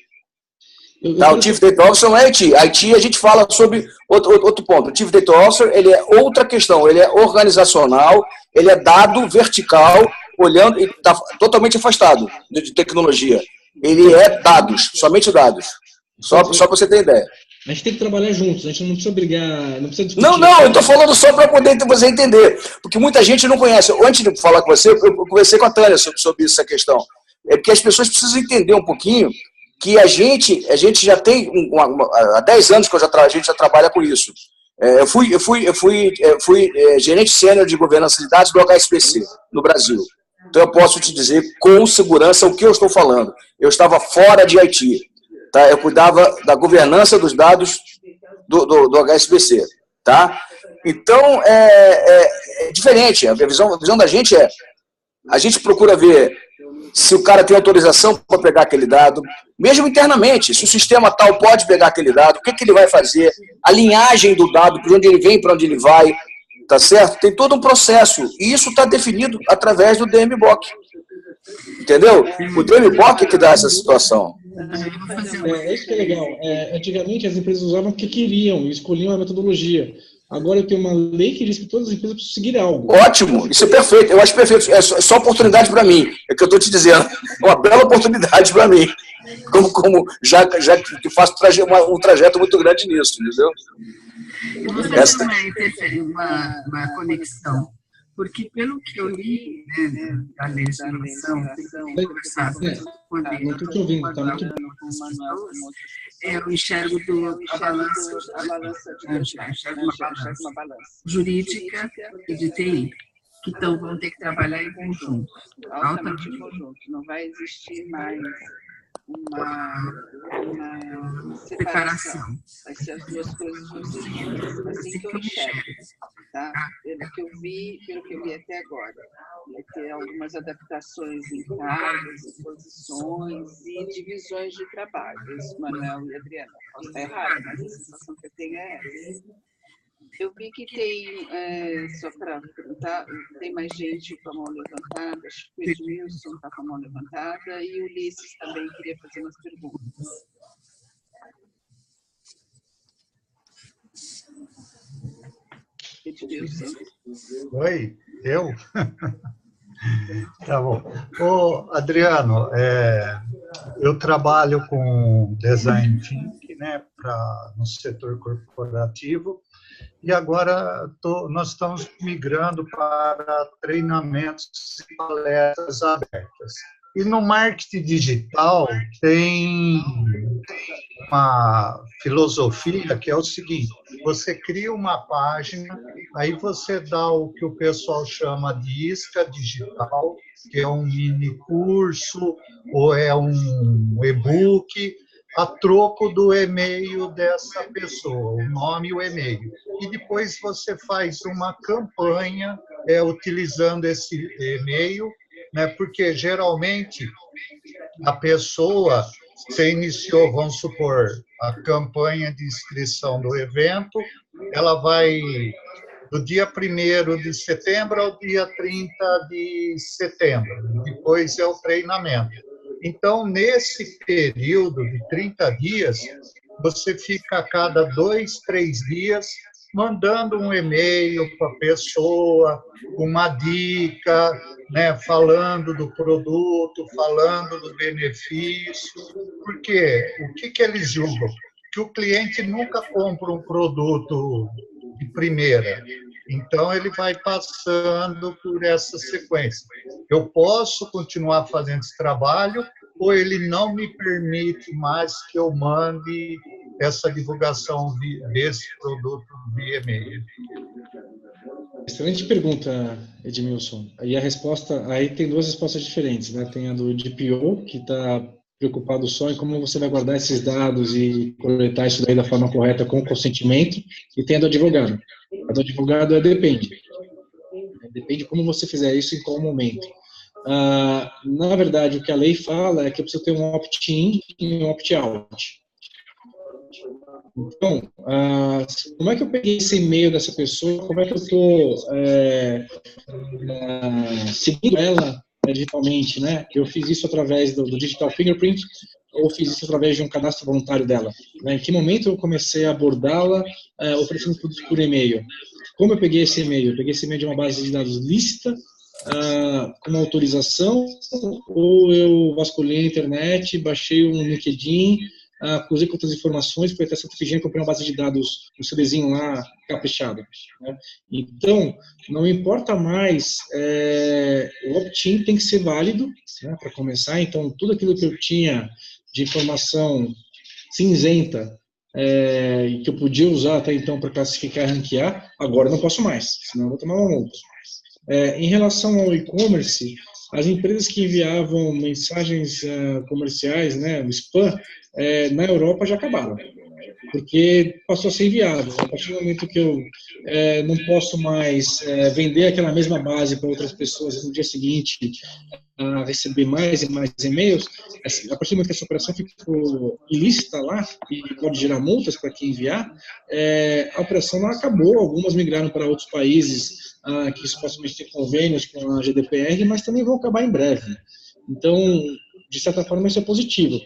S5: Tá? O Chief Data Officer não é IT. IT a gente fala sobre outro ponto. O Chief Data Officer, ele é outra questão, ele é organizacional, ele é dado vertical, olhando e está totalmente afastado de tecnologia. Ele é dados, somente dados. Só para você ter ideia.
S1: A gente tem que trabalhar juntos, a gente não precisa brigar, não precisa discutir.
S5: Não, eu estou falando só para poder você entender, porque muita gente não conhece. Antes de falar com você, eu conversei com a Tânia sobre essa questão. É porque as pessoas precisam entender um pouquinho que a gente já tem, há 10 anos que a gente já trabalha com isso. Eu fui gerente sênior de governança de dados do HSBC, no Brasil. Então eu posso te dizer com segurança o que eu estou falando. Eu estava fora de IT. Tá? Eu cuidava da governança dos dados do HSBC. Tá? Então, é diferente. A visão da gente é, a gente procura ver se o cara tem autorização para pegar aquele dado, mesmo internamente, se o sistema tal pode pegar aquele dado, o que ele vai fazer, a linhagem do dado, de onde ele vem, para onde ele vai, tá certo? Tem todo um processo, e isso está definido através do DMBOK. Entendeu? O DMBOK é que dá essa situação.
S1: Isso que é legal. Antigamente as empresas usavam porque queriam e escolhiam a metodologia. Agora eu tenho uma lei que diz que todas as empresas precisam seguir algo.
S5: Ótimo, isso é perfeito. Eu acho perfeito. É só oportunidade para mim. É o que eu estou te dizendo. É uma bela oportunidade para mim. Já que faço um trajeto muito grande nisso, entendeu?
S2: Eu gostaria de ter uma conexão. Porque, pelo que eu li, né, da legislação, conversado
S1: não estou te ouvindo, está muito bom.
S2: Eu enxergo a balança jurídica e de TI, que então vão ter que trabalhar em conjunto.
S4: Altamente em conjunto. Não vai existir mais uma separação. Vai ser as duas coisas juntas. Assim que eu enxergo. Tá? Pelo que eu vi até agora. Vai ter algumas adaptações em cargos, posições e divisões de trabalho. Isso, Manuel e Adriana. Posso estar errado, mas a sensação que eu tenho é essa. Eu vi que tem, só para perguntar, tem mais gente com a mão levantada, acho que o Edmilson está com a mão levantada e o Ulisses também queria fazer umas perguntas. Edmilson.
S6: Oi, eu? Tá bom. Ô, Adriano, eu trabalho com design thinking, né, no setor corporativo, e agora nós estamos migrando para treinamentos e palestras abertas. E no marketing digital tem uma filosofia que é o seguinte: você cria uma página, aí você dá o que o pessoal chama de isca digital, que é um mini curso ou é um e-book, a troco do e-mail dessa pessoa, o nome e o e-mail. E depois você faz uma campanha utilizando esse e-mail, né, porque geralmente a pessoa, você iniciou, vamos supor, a campanha de inscrição do evento, ela vai do dia 1º de setembro ao dia 30 de setembro, depois é o treinamento. Então, nesse período de 30 dias, você fica a cada 2, 3 dias mandando um e-mail para a pessoa, uma dica, né, falando do produto, falando do benefício. Porque o que eles julgam? Que o cliente nunca compra um produto de primeira. Então, ele vai passando por essa sequência. Eu posso continuar fazendo esse trabalho ou ele não me permite mais que eu mande essa divulgação desse produto via e-mail?
S1: Excelente pergunta, Edmilson. E a resposta, aí tem duas respostas diferentes, né? Tem a do DPO, que está preocupado só em como você vai guardar esses dados e coletar isso daí da forma correta com o consentimento, e tem a do advogado. A do advogado depende. Depende como você fizer isso e em qual momento. Na verdade, o que a lei fala é que precisa ter um opt-in e um opt-out. Então, como é que eu peguei esse e-mail dessa pessoa? Como é que eu estou seguindo ela digitalmente, né? Eu fiz isso através do Digital Fingerprint ou fiz isso através de um cadastro voluntário dela? Né? Em que momento eu comecei a abordá-la oferecendo produtos por e-mail? Como eu peguei esse e-mail? Eu peguei esse e-mail de uma base de dados lícita, com uma autorização, ou eu vasculhei a internet, baixei um LinkedIn, cruzei com outras informações, fui até Santa Efigênia e comprei uma base de dados, um CDzinho lá, caprichado. Né? Então, não importa mais, o opt-in tem que ser válido, né, para começar. Então, tudo aquilo que eu tinha de informação cinzenta, que eu podia usar até então para classificar e ranquear, agora eu não posso mais, senão eu vou tomar uma multa. Em relação ao e-commerce, as empresas que enviavam mensagens comerciais, né, o spam, na Europa já acabaram, porque passou a ser inviável. A partir do momento que eu não posso mais vender aquela mesma base para outras pessoas no dia seguinte, a receber mais e mais e-mails, a partir do momento que essa operação ficou ilícita lá e pode gerar multas para quem enviar, a operação não acabou. Algumas migraram para outros países que supostamente têm convênios com a GDPR, mas também vão acabar em breve. Então, de certa forma, isso é positivo.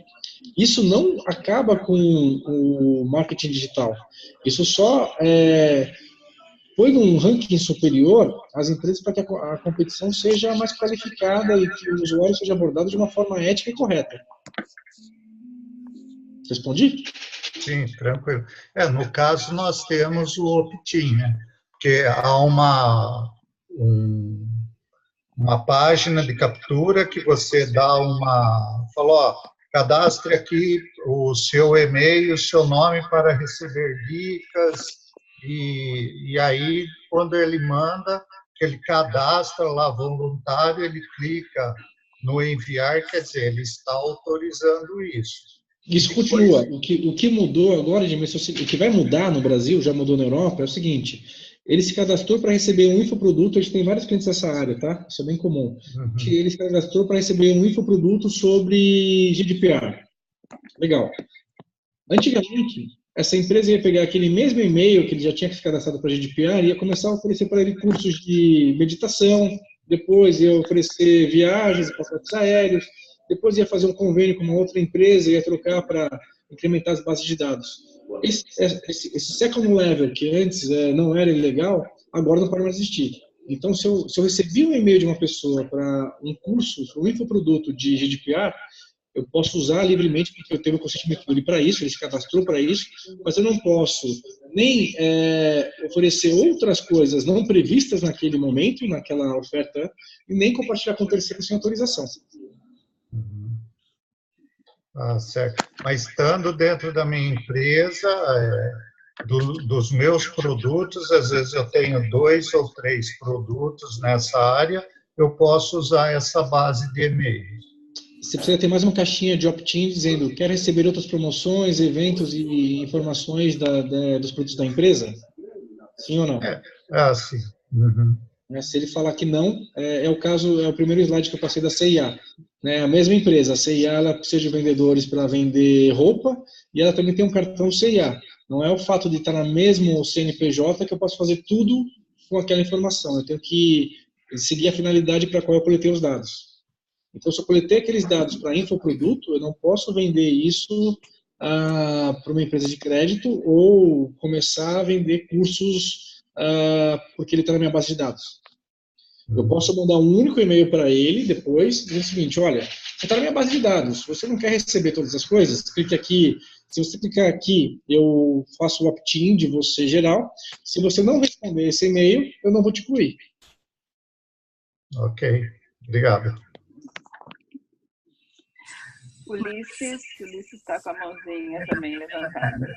S1: Isso não acaba com o marketing digital. Isso só põe num ranking superior as empresas para que a competição seja mais qualificada e que o usuário seja abordado de uma forma ética e correta. Respondi?
S6: Sim, tranquilo. No caso, nós temos o opt-in, né? Porque há uma página de captura que você dá falou, cadastre aqui o seu e-mail, o seu nome para receber dicas, e aí, quando ele manda, ele cadastra lá voluntário, ele clica no enviar, quer dizer, ele está autorizando isso.
S1: Isso continua. O que mudou agora, o que vai mudar no Brasil, já mudou na Europa, é o seguinte: ele se cadastrou para receber um infoproduto, a gente tem vários clientes nessa área, tá? Isso é bem comum. Uhum. Ele se cadastrou para receber um infoproduto sobre GDPR. Legal. Antigamente, essa empresa ia pegar aquele mesmo e-mail que ele já tinha se cadastrado para GDPR e ia começar a oferecer para ele cursos de meditação, depois ia oferecer viagens e pacotes aéreos, depois ia fazer um convênio com uma outra empresa e ia trocar para incrementar as bases de dados. Esse second level, que antes não era ilegal, agora não pode mais existir. Então, se eu recebi um e-mail de uma pessoa para um curso, um infoproduto de GDPR, eu posso usar livremente, porque eu tenho o consentimento dele para isso, ele se cadastrou para isso, mas eu não posso nem oferecer outras coisas não previstas naquele momento, naquela oferta, e nem compartilhar com terceiros sem autorização.
S6: Certo. Mas estando dentro da minha empresa, dos meus produtos, às vezes eu tenho 2 ou 3 produtos nessa área, eu posso usar essa base de e-mail.
S1: Você precisa ter mais uma caixinha de opt-in dizendo: quer receber outras promoções, eventos e informações dos produtos da empresa? Sim ou não?
S6: Sim. Uhum.
S1: Se ele falar que não, é o primeiro slide que eu passei da CIA. Né? A mesma empresa, a CIA, ela precisa de vendedores para vender roupa e ela também tem um cartão CIA. Não é o fato de estar na mesmo CNPJ que eu posso fazer tudo com aquela informação. Eu tenho que seguir a finalidade para a qual eu coletei os dados. Então, se eu coletei aqueles dados para infoproduto, eu não posso vender isso para uma empresa de crédito ou começar a vender cursos porque ele está na minha base de dados. Eu posso mandar um único e-mail para ele depois, dizendo o seguinte: olha, você está na minha base de dados, se você não quer receber todas as coisas, clique aqui. Se você clicar aqui, eu faço o opt-in de você geral. Se você não responder esse e-mail, eu não vou te incluir.
S6: Ok, obrigado.
S4: Ulisses está com a mãozinha também levantada.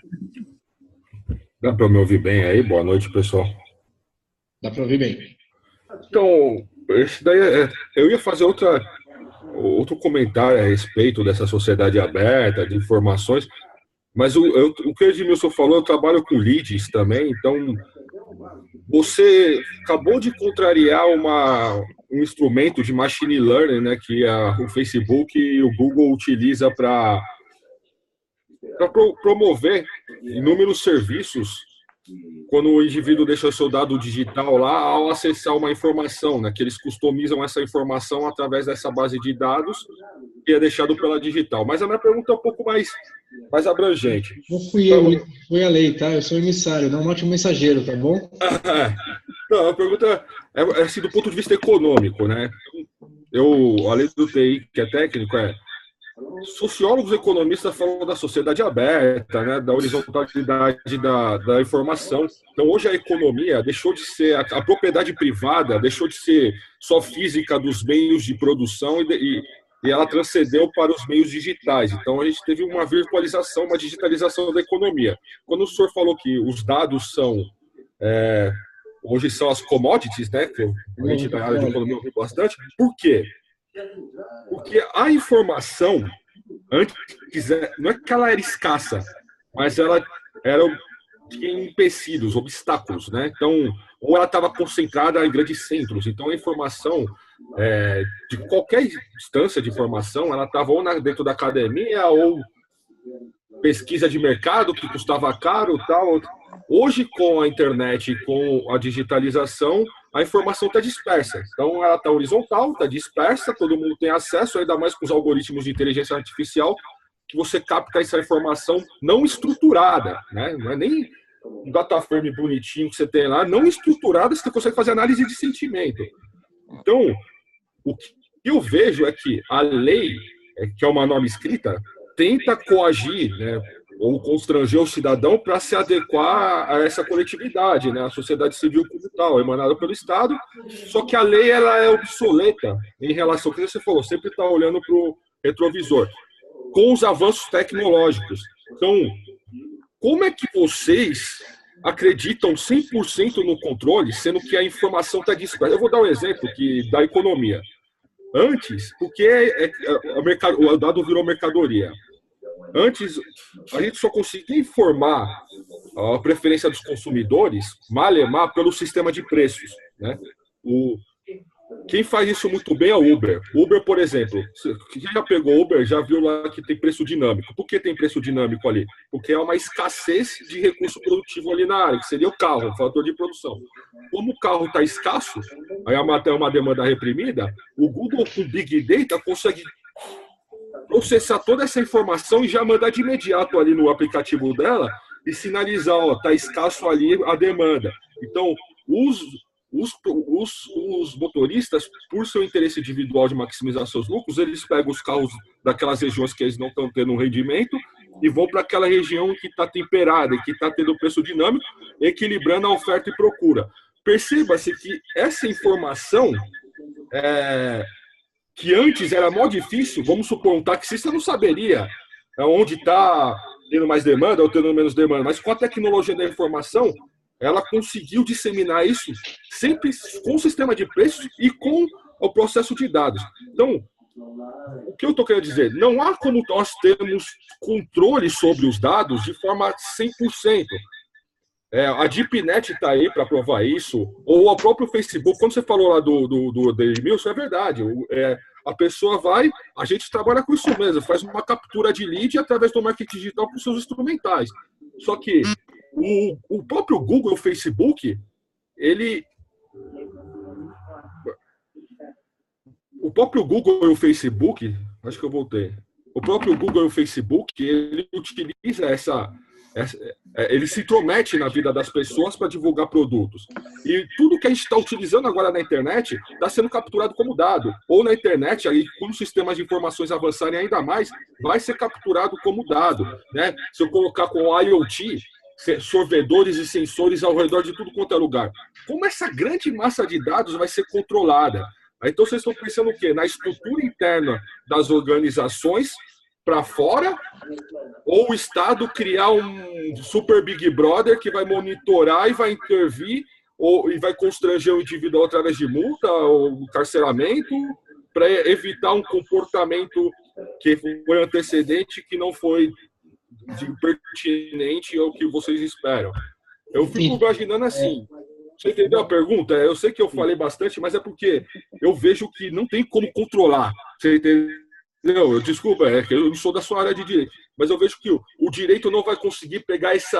S7: Dá para me ouvir bem aí? Boa noite, pessoal.
S1: Dá para ouvir bem.
S7: Então, esse daí eu ia fazer outro comentário a respeito dessa sociedade aberta, de informações, mas o que o Edmilson falou, eu trabalho com leads também, então você acabou de contrariar um instrumento de machine learning, né, que o Facebook e o Google utiliza para para promover inúmeros serviços quando o indivíduo deixa o seu dado digital lá ao acessar uma informação, né, que eles customizam essa informação através dessa base de dados que é deixado pela digital. Mas a minha pergunta é um pouco mais abrangente.
S1: Não fui eu, foi a lei, tá? Eu sou emissário, não note o mensageiro, tá bom?
S7: Não, a pergunta é assim, do ponto de vista econômico, né? Além do TI, que é técnico, sociólogos e economistas falam da sociedade aberta, né, da horizontalidade da informação. Então, hoje a economia deixou de ser, a propriedade privada deixou de ser só física dos meios de produção e ela transcendeu para os meios digitais. Então, a gente teve uma virtualização, uma digitalização da economia. Quando o senhor falou que os dados hoje são as commodities, né, que a gente na área de economia ouviu bastante, por quê? Porque a informação, antes, não é que ela era escassa, mas ela tinha empecilhos, obstáculos, né? Então, ou ela estava concentrada em grandes centros. Então, a informação, de qualquer instância de informação, ela estava ou dentro da academia, ou pesquisa de mercado, que custava caro, tal. Hoje, com a internet e com a digitalização, a informação está dispersa. Então, ela está horizontal, está dispersa, todo mundo tem acesso, ainda mais com os algoritmos de inteligência artificial, que você capta essa informação não estruturada, né? Não é nem um dataframe bonitinho que você tem lá, não estruturada, você consegue fazer análise de sentimento. Então, o que eu vejo é que a lei, que é uma norma escrita, tenta coagir, né, ou constranger o cidadão para se adequar a essa coletividade, né, a sociedade civil como tal, emanada pelo Estado, só que a lei ela é obsoleta em relação ao que você falou, sempre está olhando para o retrovisor, com os avanços tecnológicos. Então, como é que vocês acreditam 100% no controle, sendo que a informação está dispersa? Eu vou dar um exemplo da economia. Antes, porque o dado virou mercadoria. Antes, a gente só conseguia informar a preferência dos consumidores, malemar, pelo sistema de preços, né? Quem faz isso muito bem é o Uber. Uber, por exemplo, quem já pegou Uber já viu lá que tem preço dinâmico. Por que tem preço dinâmico ali? Porque é uma escassez de recurso produtivo ali na área, que seria o carro, o fator de produção. Como o carro está escasso, aí é uma demanda reprimida, o Google com Big Data consegue processar toda essa informação e já mandar de imediato ali no aplicativo dela e sinalizar, está escasso ali a demanda. Então, os motoristas, por seu interesse individual de maximizar seus lucros, eles pegam os carros daquelas regiões que eles não estão tendo um rendimento e vão para aquela região que está temperada e que está tendo preço dinâmico, equilibrando a oferta e procura. Perceba-se que essa informação, que antes era mó difícil, vamos supor, um taxista não saberia onde está tendo mais demanda ou tendo menos demanda, mas com a tecnologia da informação, ela conseguiu disseminar isso sempre com o sistema de preços e com o processo de dados. Então, o que eu estou querendo dizer? Não há como nós termos controle sobre os dados de forma 100%. A DeepNet está aí para provar isso, ou o próprio Facebook. Quando você falou lá do Daily Mills, é verdade. A pessoa a gente trabalha com isso mesmo, faz uma captura de lead através do marketing digital com seus instrumentais. Só que o próprio Google e o Facebook, o próprio Google e o Facebook, acho que eu voltei. O próprio Google e o Facebook, ele utiliza ele se intromete na vida das pessoas para divulgar produtos. E tudo que a gente está utilizando agora na internet está sendo capturado como dado. Ou na internet, aí, quando os sistemas de informações avançarem ainda mais, vai ser capturado como dado, né? Se eu colocar com o IoT, sorvedores e sensores ao redor de tudo quanto é lugar. Como essa grande massa de dados vai ser controlada? Então, vocês estão pensando o quê? Na estrutura interna das organizações para fora? Ou o Estado criar um super Big Brother que vai monitorar e vai intervir e vai constranger o indivíduo através de multa ou carceramento para evitar um comportamento que foi antecedente que não foi pertinente ao que vocês esperam. Eu fico imaginando assim. Você entendeu a pergunta? Eu sei que eu falei bastante, mas é porque eu vejo que não tem como controlar. Você entendeu? Não, desculpa, é que eu não sou da sua área de direito, mas eu vejo que o direito não vai conseguir pegar esse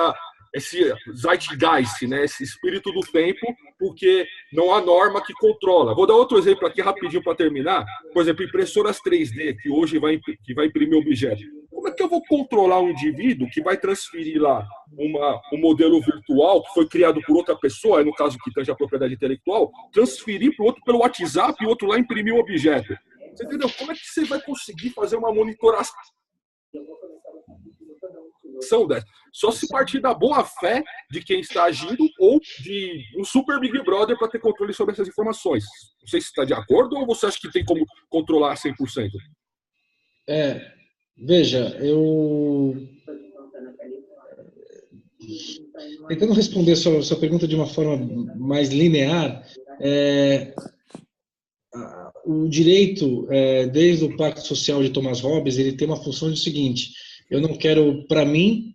S7: zeitgeist, né, esse espírito do tempo, porque não há norma que controla. Vou dar outro exemplo aqui rapidinho para terminar. Por exemplo, impressoras 3D, que hoje vai imprimir objeto. Como é que eu vou controlar um indivíduo que vai transferir lá um modelo virtual que foi criado por outra pessoa, no caso que tange a propriedade intelectual, transferir para o outro pelo WhatsApp e o outro lá imprimir o objeto? Você entendeu? Como é que você vai conseguir fazer uma monitoração dessa? Só se partir da boa fé de quem está agindo ou de um super Big Brother para ter controle sobre essas informações. Não sei se está de acordo ou você acha que tem como controlar 100%?
S1: Veja, tentando responder a sua pergunta de uma forma mais linear, o direito, desde o Pacto Social de Thomas Hobbes, ele tem uma função de seguinte: eu não quero para mim,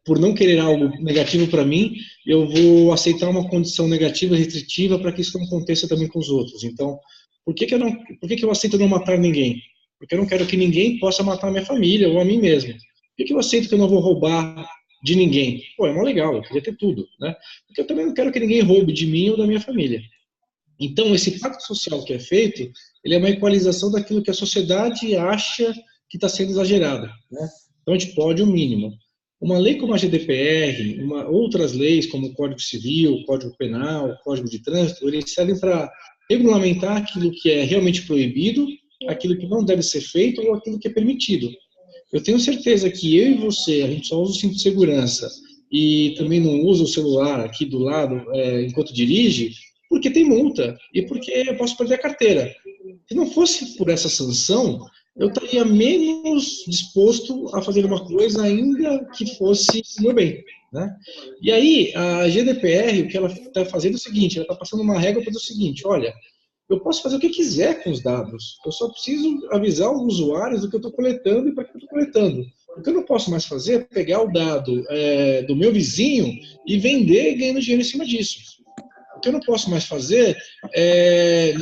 S1: por não querer algo negativo para mim, eu vou aceitar uma condição negativa, restritiva, para que isso não aconteça também com os outros. Então, por que eu aceito não matar ninguém? Porque eu não quero que ninguém possa matar a minha família ou a mim mesmo. Por que eu aceito que eu não vou roubar de ninguém? Pô, é mó legal, eu queria ter tudo, né? Porque eu também não quero que ninguém roube de mim ou da minha família. Então, esse pacto social que é feito, ele é uma equalização daquilo que a sociedade acha que está sendo exagerado, né? Então, a gente pode o mínimo. Uma lei como a GDPR, outras leis como o Código Civil, o Código Penal, o Código de Trânsito, eles servem para regulamentar aquilo que é realmente proibido, aquilo que não deve ser feito ou aquilo que é permitido. Eu tenho certeza que eu e você, a gente só usa o cinto de segurança e também não usa o celular aqui do lado enquanto dirige, porque tem multa e porque eu posso perder a carteira. Se não fosse por essa sanção, eu estaria menos disposto a fazer uma coisa ainda que fosse o meu bem, né? E aí, a GDPR, o que ela está fazendo é o seguinte: ela está passando uma regra para dizer o seguinte: olha, eu posso fazer o que quiser com os dados, eu só preciso avisar os usuários do que eu estou coletando e para que eu estou coletando. O que eu não posso mais fazer é pegar o dado do meu vizinho e vender ganhando dinheiro em cima disso. O que eu não posso mais fazer é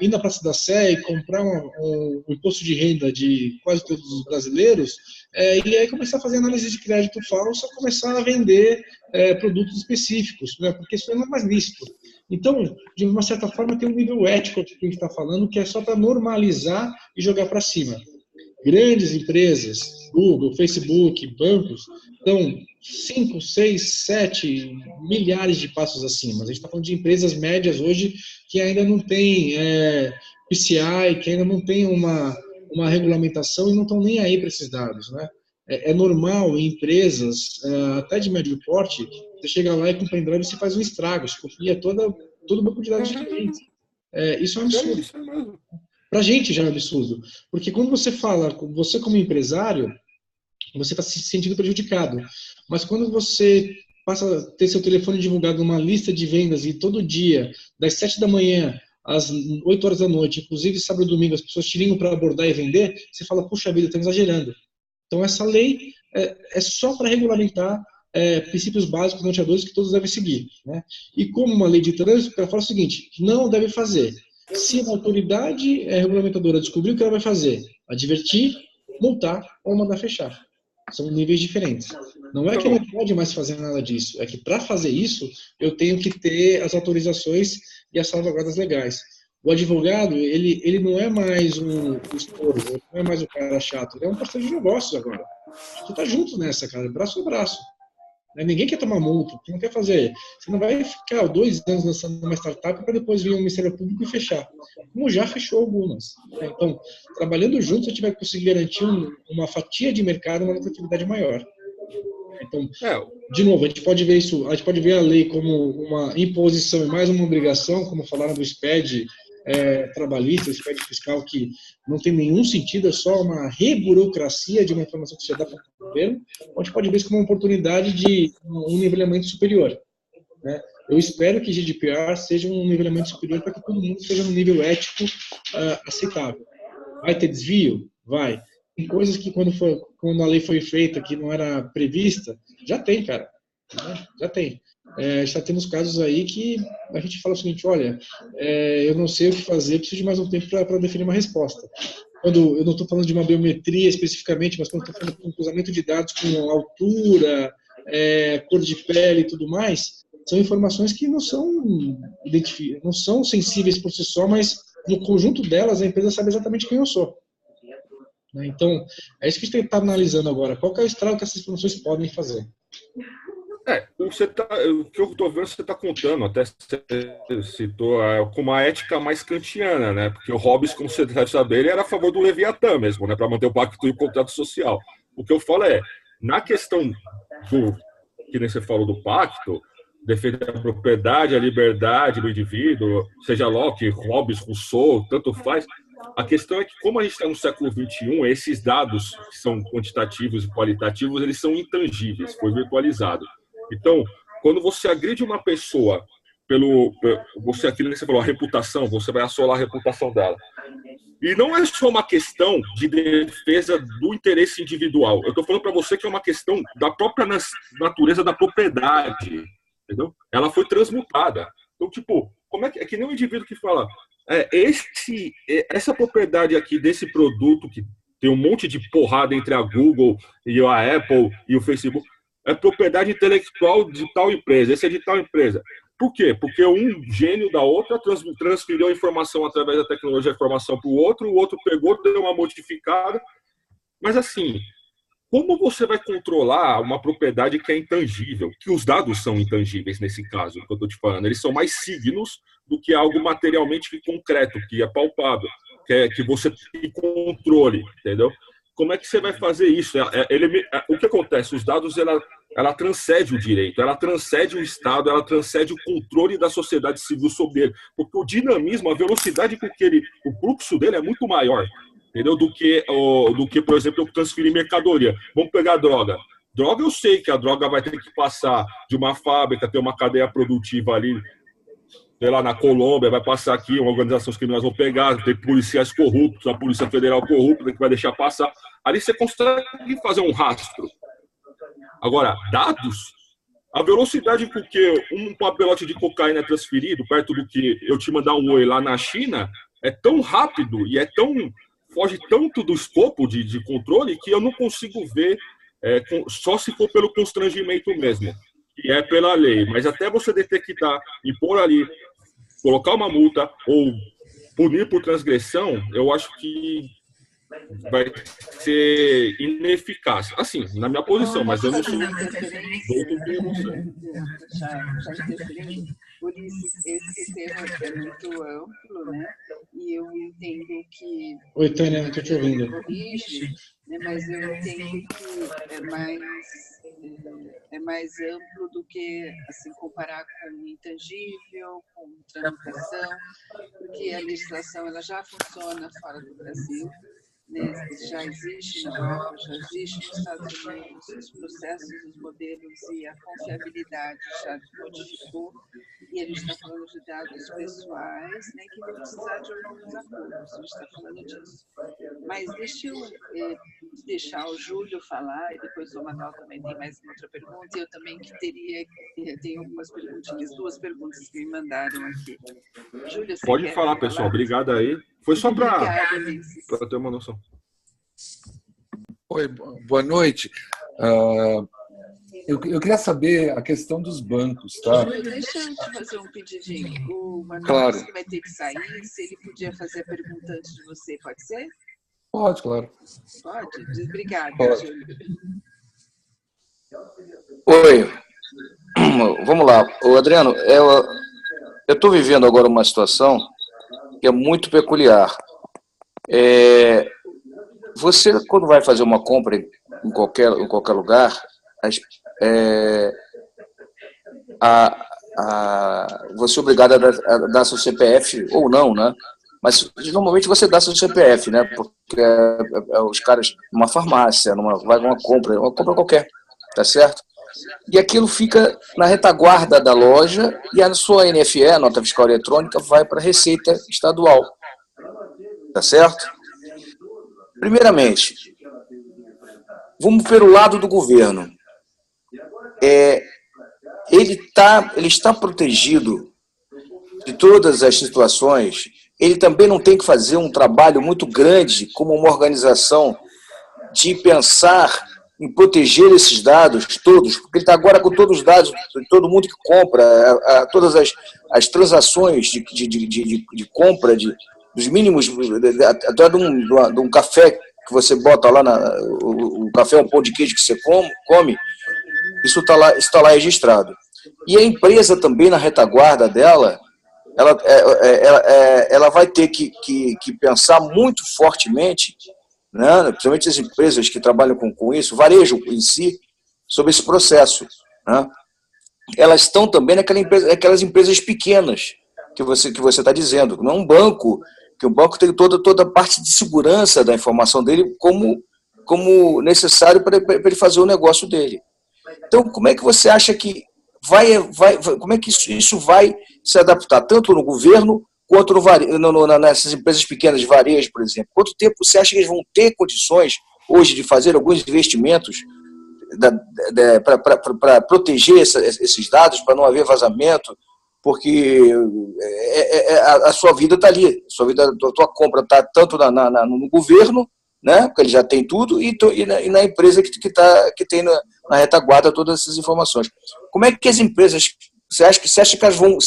S1: ir na Praça da Sé e comprar um imposto de renda de quase todos os brasileiros e aí começar a fazer análise de crédito falsa, começar a vender produtos específicos, né? Porque isso não é mais lícito. Então, de uma certa forma, tem um nível ético que a gente está falando, que é só para normalizar e jogar para cima. Grandes empresas, Google, Facebook, bancos, estão 5, 6, 7 milhares de passos acima. A gente está falando de empresas médias hoje que ainda não têm PCI, que ainda não tem uma regulamentação e não estão nem aí para esses dados, né? É normal em empresas, até de médio porte, você chega lá e com o pendrive você faz um estrago, você copia toda uma quantidade de clientes. Isso é um absurdo. Para a gente já é um absurdo. Porque quando você fala, você como empresário, você está se sentindo prejudicado. Mas quando você passa a ter seu telefone divulgado numa lista de vendas e todo dia, das 7 da manhã às 8 horas da noite, inclusive sábado e domingo, as pessoas te ligam para abordar e vender, você fala, puxa vida, estão exagerando. Então essa lei é só para regulamentar princípios básicos norteadores que todos devem seguir, né? E como uma lei de trânsito, ela fala o seguinte: não deve fazer. Se a autoridade regulamentadora descobrir o que ela vai fazer, advertir, multar ou mandar fechar. São níveis diferentes. Não é que não pode mais fazer nada disso, é que para fazer isso eu tenho que ter as autorizações e as salvaguardas legais. O advogado, ele não é mais o estorvo, ele não é mais o cara chato, ele é um parceiro de negócios agora. Tu tá junto nessa, cara, braço a braço. Ninguém quer tomar multa, não quer fazer. Você não vai ficar 2 anos lançando uma startup para depois vir um Ministério Público e fechar. Como já fechou algumas. Então, trabalhando juntos, a gente vai conseguir garantir uma fatia de mercado, uma lucratividade maior. Então, de novo, a gente pode ver isso, a gente pode ver a lei como uma imposição e mais uma obrigação, como falaram do SPED trabalhista, o SPED fiscal, que não tem nenhum sentido, é só uma reburocracia de uma informação que você dá para o governo. A gente pode ver isso como uma oportunidade de um nivelamento superior, né? Eu espero que GDPR seja um nivelamento superior para que todo mundo esteja no nível ético aceitável. Vai ter desvio? Vai. Tem coisas que quando a lei foi feita, que não era prevista, já tem, cara. Né? Já tem. Já temos casos aí que a gente fala o seguinte: olha, eu não sei o que fazer, preciso de mais um tempo para definir uma resposta. quando eu não estou falando de uma biometria especificamente, mas quando estou falando de um cruzamento de dados com altura, cor de pele e tudo mais, são informações que não são sensíveis por si só, mas no conjunto delas a empresa sabe exatamente quem eu sou. Então, é isso que a gente está analisando agora. Qual que é o estrago que essas informações podem fazer?
S7: O que eu estou vendo, você está contando, até você citou com uma ética mais kantiana, né? Porque o Hobbes, como você deve saber, ele era a favor do Leviatã mesmo, né? Para manter o pacto e o contrato social. O que eu falo na questão que nem você falou do pacto, defender a propriedade, a liberdade do indivíduo, seja Locke, Hobbes, Rousseau, tanto faz. A questão é que, como a gente está no século XXI, esses dados que são quantitativos e qualitativos, eles são intangíveis, foi virtualizado. Então, quando você agride uma pessoa aquilo que você falou, a reputação, você vai assolar a reputação dela. E não é só uma questão de defesa do interesse individual. Eu estou falando para você que é uma questão da própria natureza da propriedade, entendeu? Ela foi transmutada. Então, tipo, como é que nem um indivíduo que fala, essa propriedade aqui desse produto que tem um monte de porrada entre a Google e a Apple e o Facebook, é propriedade intelectual de tal empresa, esse é de tal empresa. Por quê? Porque um gênio da outra transferiu a informação através da tecnologia de informação para o outro pegou, deu uma modificada. Mas assim, como você vai controlar uma propriedade que é intangível? Que os dados são intangíveis nesse caso, que eu estou te falando. Eles são mais signos do que algo materialmente concreto, que é palpável, que você tem controle, entendeu? Como é que você vai fazer isso? O que acontece? Os dados, ela transcende o direito, ela transcende o Estado, ela transcende o controle da sociedade civil sobre ele. Porque o dinamismo, a velocidade com que o fluxo dele é muito maior, entendeu? Do que, por exemplo, eu transferir mercadoria. Vamos pegar droga. Droga, eu sei que a droga vai ter que passar de uma fábrica, ter uma cadeia produtiva ali, sei lá, na Colômbia, vai passar aqui, uma organização criminosas vão pegar, tem policiais corruptos, a Polícia Federal corrupta que vai deixar passar. Ali você consegue fazer um rastro. Agora, dados, a velocidade com que um papelote de cocaína é transferido, perto do que eu te mandar um oi lá na China, é tão rápido e foge tanto do escopo de controle que eu não consigo ver, só se for pelo constrangimento mesmo, que é pela lei. Mas até você detectar, impor ali, colocar uma multa ou punir por transgressão, eu acho que vai ser ineficaz. Assim, na minha posição, mas eu não sou
S4: por isso, esse tema é muito amplo, né? E eu entendo que...
S1: Oi, Tânia, não estou te ouvindo.
S4: Né? Mas eu entendo que é mais amplo do que assim, comparar com intangível, com tramitação, porque a legislação ela já funciona fora do Brasil. Né, já existe na Europa, já existe nos Estados Unidos, os processos, os modelos e a confiabilidade já modificou, e a gente está falando de dados pessoais, né, que vão precisar de alguns acordos, a gente está falando disso. Mas deixa eu deixar o Júlio falar, e depois o Manuel também tem mais uma outra pergunta, e eu também tenho algumas perguntinhas, 2 perguntas que me mandaram aqui. Júlio, você
S7: pode falar, pessoal, obrigado aí. Foi só para ter uma noção.
S8: Oi, boa noite. Eu queria saber a questão dos bancos, tá?
S4: Deixa eu te fazer um pedidinho. O Manuel
S8: claro.
S4: Vai ter que sair, se ele podia fazer a pergunta antes de você, pode ser?
S8: Pode, claro.
S4: Pode? Obrigada,
S8: pode.
S4: Júlio.
S5: Oi. Vamos lá. Ô, Adriano, eu estou vivendo agora uma situação que é muito peculiar. Você, quando vai fazer uma compra em qualquer lugar, você é obrigado a dar seu CPF ou não, né? Mas normalmente você dá seu CPF, né? Porque os caras, numa farmácia, vai uma compra qualquer, tá certo? E aquilo fica na retaguarda da loja e a sua NFE, nota fiscal eletrônica, vai para a Receita Estadual. Tá certo? Primeiramente, vamos pelo lado do governo. Ele está protegido de todas as situações ele também não tem que fazer um trabalho muito grande como uma organização de pensar em proteger esses dados todos, porque ele está agora com todos os dados de todo mundo que compra, todas as transações de compra, dos mínimos, até de um café que você bota lá, o café é um pão de queijo que você come, isso está lá registrado. E a empresa também, na retaguarda dela, ela vai ter que pensar muito fortemente, né, principalmente as empresas que trabalham com isso, varejo em si, sobre esse processo. Né? Elas estão também naquelas empresas pequenas que você está dizendo. Não é um banco, que o banco tem toda a parte de segurança da informação dele como necessário para ele fazer o negócio dele. Então, como é que você acha que como é que isso vai se adaptar, tanto no governo quanto nessas empresas pequenas de varejo, por exemplo? Quanto tempo você acha que eles vão ter condições hoje de fazer alguns investimentos para proteger esses dados, para não haver vazamento? Porque a sua vida está ali, a tua compra está tanto no governo, né, porque ele já tem tudo, e na empresa que tem na retaguarda todas essas informações. Como é que as empresas, você acha que elas vão,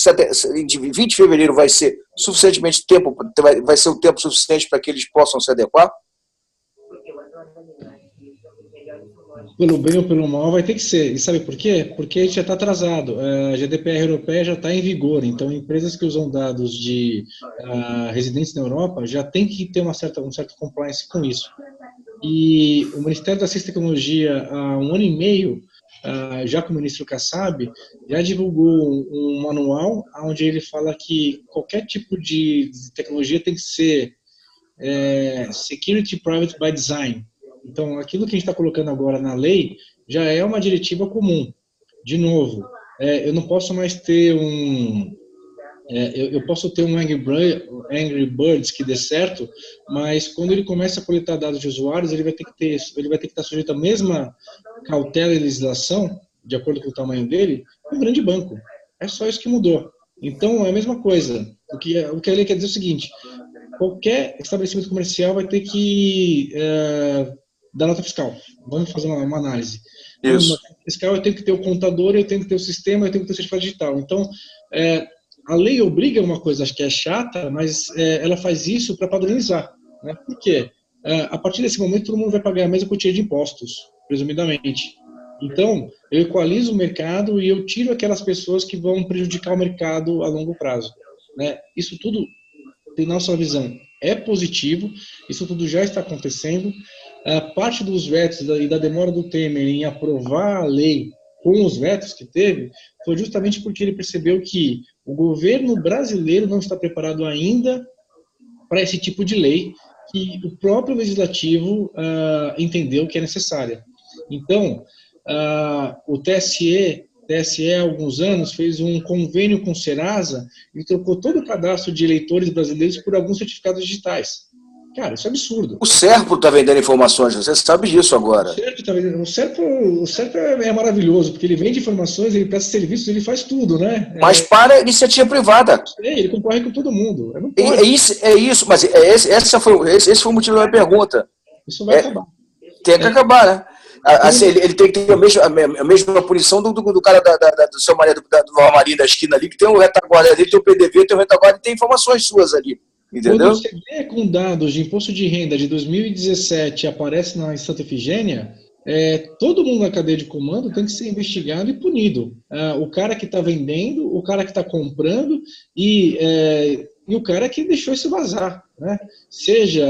S5: de 20 de fevereiro vai ser suficientemente tempo, vai ser o tempo suficiente para que eles possam se adequar?
S1: Pelo bem ou pelo mal vai ter que ser. E sabe por quê? Porque a gente já está atrasado. A GDPR europeia já está em vigor, então empresas que usam dados de residentes na Europa já tem que ter um certo compliance com isso. E o Ministério da Ciência e Tecnologia, há 1 ano e meio, já com o ministro Kassab, já divulgou um manual onde ele fala que qualquer tipo de tecnologia tem que ser Security Private by Design. Então, aquilo que a gente está colocando agora na lei já é uma diretiva comum. De novo, eu não posso mais ter eu posso ter um Angry Birds que dê certo, mas quando ele começa a coletar dados de usuários, ele vai ter que estar sujeito à mesma cautela e legislação, de acordo com o tamanho dele, um grande banco. É só isso que mudou. Então, é a mesma coisa. O que a lei quer dizer é o seguinte: qualquer estabelecimento comercial vai ter que dar nota fiscal. Vamos fazer uma análise.
S5: Isso.
S1: Nota fiscal, eu tenho que ter o contador, eu tenho que ter o sistema, eu tenho que ter o certificado digital. Então, a lei obriga uma coisa, acho que é chata, mas ela faz isso para padronizar. Né? Por quê? A partir desse momento, todo mundo vai pagar a mesma quantia de impostos, presumidamente. Então, eu equalizo o mercado e eu tiro aquelas pessoas que vão prejudicar o mercado a longo prazo. Né? Isso tudo, em nossa visão, é positivo, isso tudo já está acontecendo. A parte dos vetos e da demora do Temer em aprovar a lei com os vetos que teve, foi justamente porque ele percebeu que o governo brasileiro não está preparado ainda para esse tipo de lei que o próprio legislativo entendeu que é necessária. Então, o TSE, há alguns anos, fez um convênio com o Serasa e trocou todo o cadastro de eleitores brasileiros por alguns certificados digitais. Cara, isso é absurdo.
S5: O Serpo está vendendo informações, você sabe disso agora.
S1: O Serpo é maravilhoso, porque ele vende informações, ele presta serviços, ele faz tudo, né?
S5: Mas para iniciativa privada.
S1: Ele concorre com todo mundo.
S5: É isso, mas esse foi o motivo da minha pergunta.
S1: Isso vai acabar.
S5: Tem que acabar, né? Assim, ele tem que ter a mesma punição do cara do seu marido, do armarinho da esquina ali, que tem o retaguarda dele, tem o PDV, tem o retaguarda e tem informações suas ali. Entendeu?
S1: Quando você vê com dados de imposto de renda de 2017 aparece na Santa Efigênia, todo mundo na cadeia de comando tem que ser investigado e punido. O cara que está vendendo, o cara que está comprando e o cara que deixou isso vazar. Né? Seja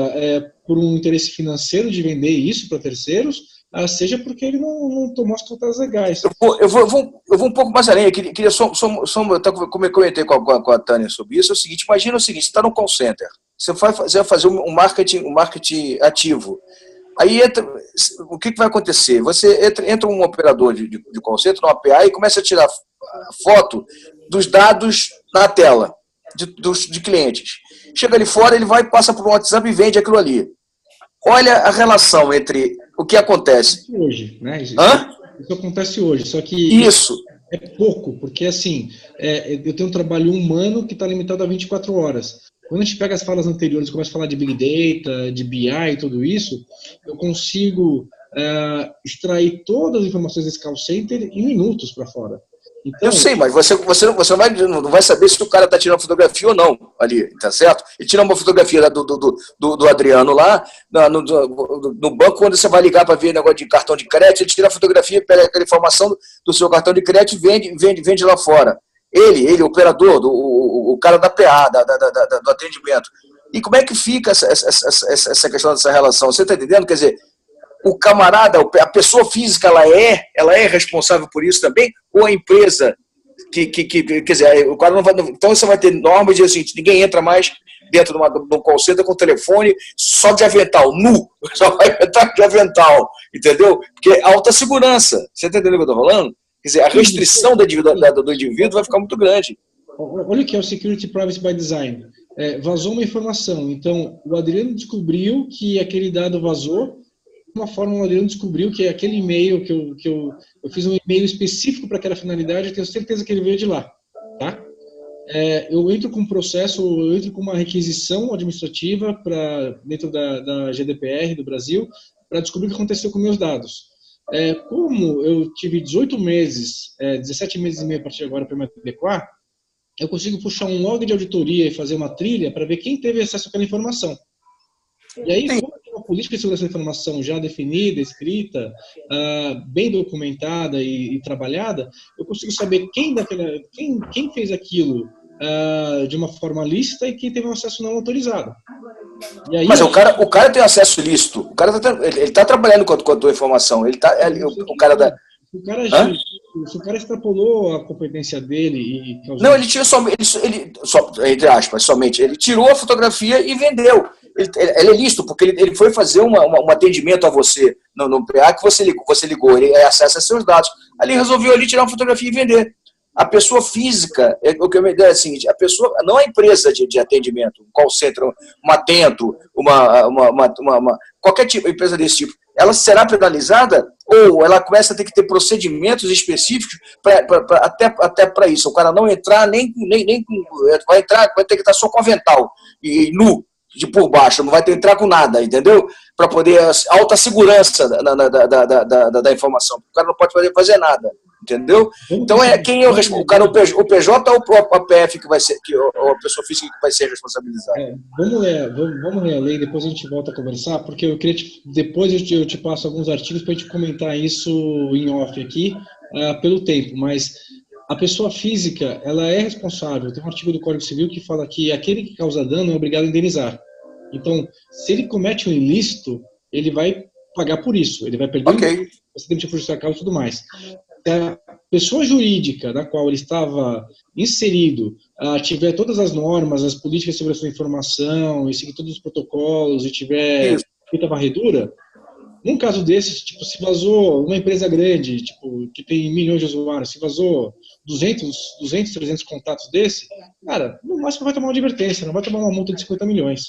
S1: por um interesse financeiro de vender isso para terceiros, seja porque ele não tomou as contas legais.
S5: Eu vou um pouco mais além. Eu queria eu comentei com a Tânia sobre isso. É o seguinte: imagina o seguinte: você está no call center, você vai fazer um marketing ativo. Aí o que vai acontecer? Você entra um operador de call center, no API, e começa a tirar foto dos dados na tela de clientes. Chega ali fora, ele vai, passa por um WhatsApp e vende aquilo ali. Olha a relação entre o que acontece.
S1: Hoje, né? Isso acontece hoje, só que...
S5: Isso.
S1: É pouco, porque assim, eu tenho um trabalho humano que está limitado a 24 horas. Quando a gente pega as falas anteriores e começa a falar de Big Data, de BI e tudo isso, eu consigo extrair todas as informações desse call center em minutos para fora. Então,
S5: eu sei, mas você não vai saber se o cara está tirando fotografia ou não ali, tá certo? Ele tira uma fotografia do Adriano lá, no banco, quando você vai ligar para ver negócio de cartão de crédito, ele tira a fotografia, pega aquela informação do seu cartão de crédito e vende lá fora. Ele, o operador, o cara da PA, do atendimento. E como é que fica essa questão dessa relação? Você está entendendo? Quer dizer, o camarada, a pessoa física, ela é responsável por isso também? Ou a empresa, quer dizer, o cara não vai... Então você vai ter normas de assim, ninguém entra mais dentro de um call center com telefone só de avental, nu, só vai entrar de avental, entendeu? Porque é alta segurança, você está entendendo o que eu estou falando? Quer dizer, a restrição do indivíduo vai ficar muito grande.
S1: Olha o que é o Security Privacy by Design. Vazou uma informação, então o Adriano descobriu que aquele dado vazou. De uma forma, o Adriano descobriu que aquele e-mail que eu fiz um e-mail específico para aquela finalidade, eu tenho certeza que ele veio de lá, tá? Eu entro com um processo, eu entro com uma requisição administrativa dentro da GDPR do Brasil para descobrir o que aconteceu com meus dados. Como eu tive 18 meses, 17 meses e meio a partir de agora para me adequar, eu consigo puxar um log de auditoria e fazer uma trilha para ver quem teve acesso àquela informação. E aí, como tem uma política de segurança da informação já definida, escrita, bem documentada e trabalhada, eu consigo saber quem fez aquilo de uma forma lícita e quem teve um acesso não autorizado. E aí,
S5: mas o cara tem acesso lícito, o cara ele está trabalhando com a tua informação, ele tá, o cara da...
S1: Se o cara extrapolou a competência dele e causou...
S5: Não, ele tirou entre aspas, somente. Ele tirou a fotografia e vendeu. Ele é lícito, porque ele foi fazer um atendimento a você no PA que você ligou, ele acessa seus dados. Ali resolveu ali tirar uma fotografia e vender. A pessoa física, o que eu me ideia é a seguinte, a pessoa, não a empresa de atendimento, um call center, uma Atento, qualquer tipo, empresa desse tipo, ela será penalizada ou ela começa a ter que ter procedimentos específicos até para isso. O cara não entrar nem vai ter que estar só com avental e nu de por baixo, não vai ter que entrar com nada, entendeu? Para poder alta segurança da informação. O cara não pode fazer nada. Entendeu? Então quem é o cara, o PJ ou a PF que vai ser, ou a pessoa física que vai ser responsabilizada?
S1: Vamos ler a lei, depois a gente volta a conversar, porque eu queria depois eu te passo alguns artigos para a gente comentar isso em off aqui, pelo tempo, mas a pessoa física, ela é responsável. Tem um artigo do Código Civil que fala que aquele que causa dano é obrigado a indenizar. Então, se ele comete um ilícito, ele vai pagar por isso, ele vai perder o acidente judicial e tudo mais. A pessoa jurídica da qual ele estava inserido tiver todas as normas, as políticas de segurança da informação, e seguir todos os protocolos, e tiver feita a varredura, num caso desses, tipo, se vazou uma empresa grande, tipo, que tem milhões de usuários, se vazou 200, 300 contatos desse, cara, no máximo vai tomar uma advertência, não vai tomar uma multa de 50 milhões.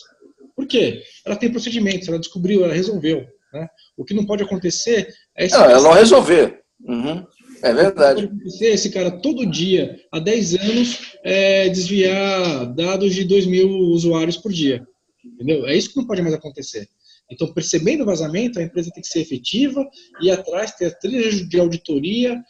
S1: Por quê? Ela tem procedimentos, ela descobriu, ela resolveu. Né? O que não pode acontecer é...
S5: ela não resolver. Uhum. É verdade.
S1: Esse cara todo dia, há 10 anos, desviar dados de 2.000 usuários por dia. Entendeu? É isso que não pode mais acontecer. Então, percebendo o vazamento, a empresa tem que ser efetiva, ir atrás, ter a trilha de auditoria,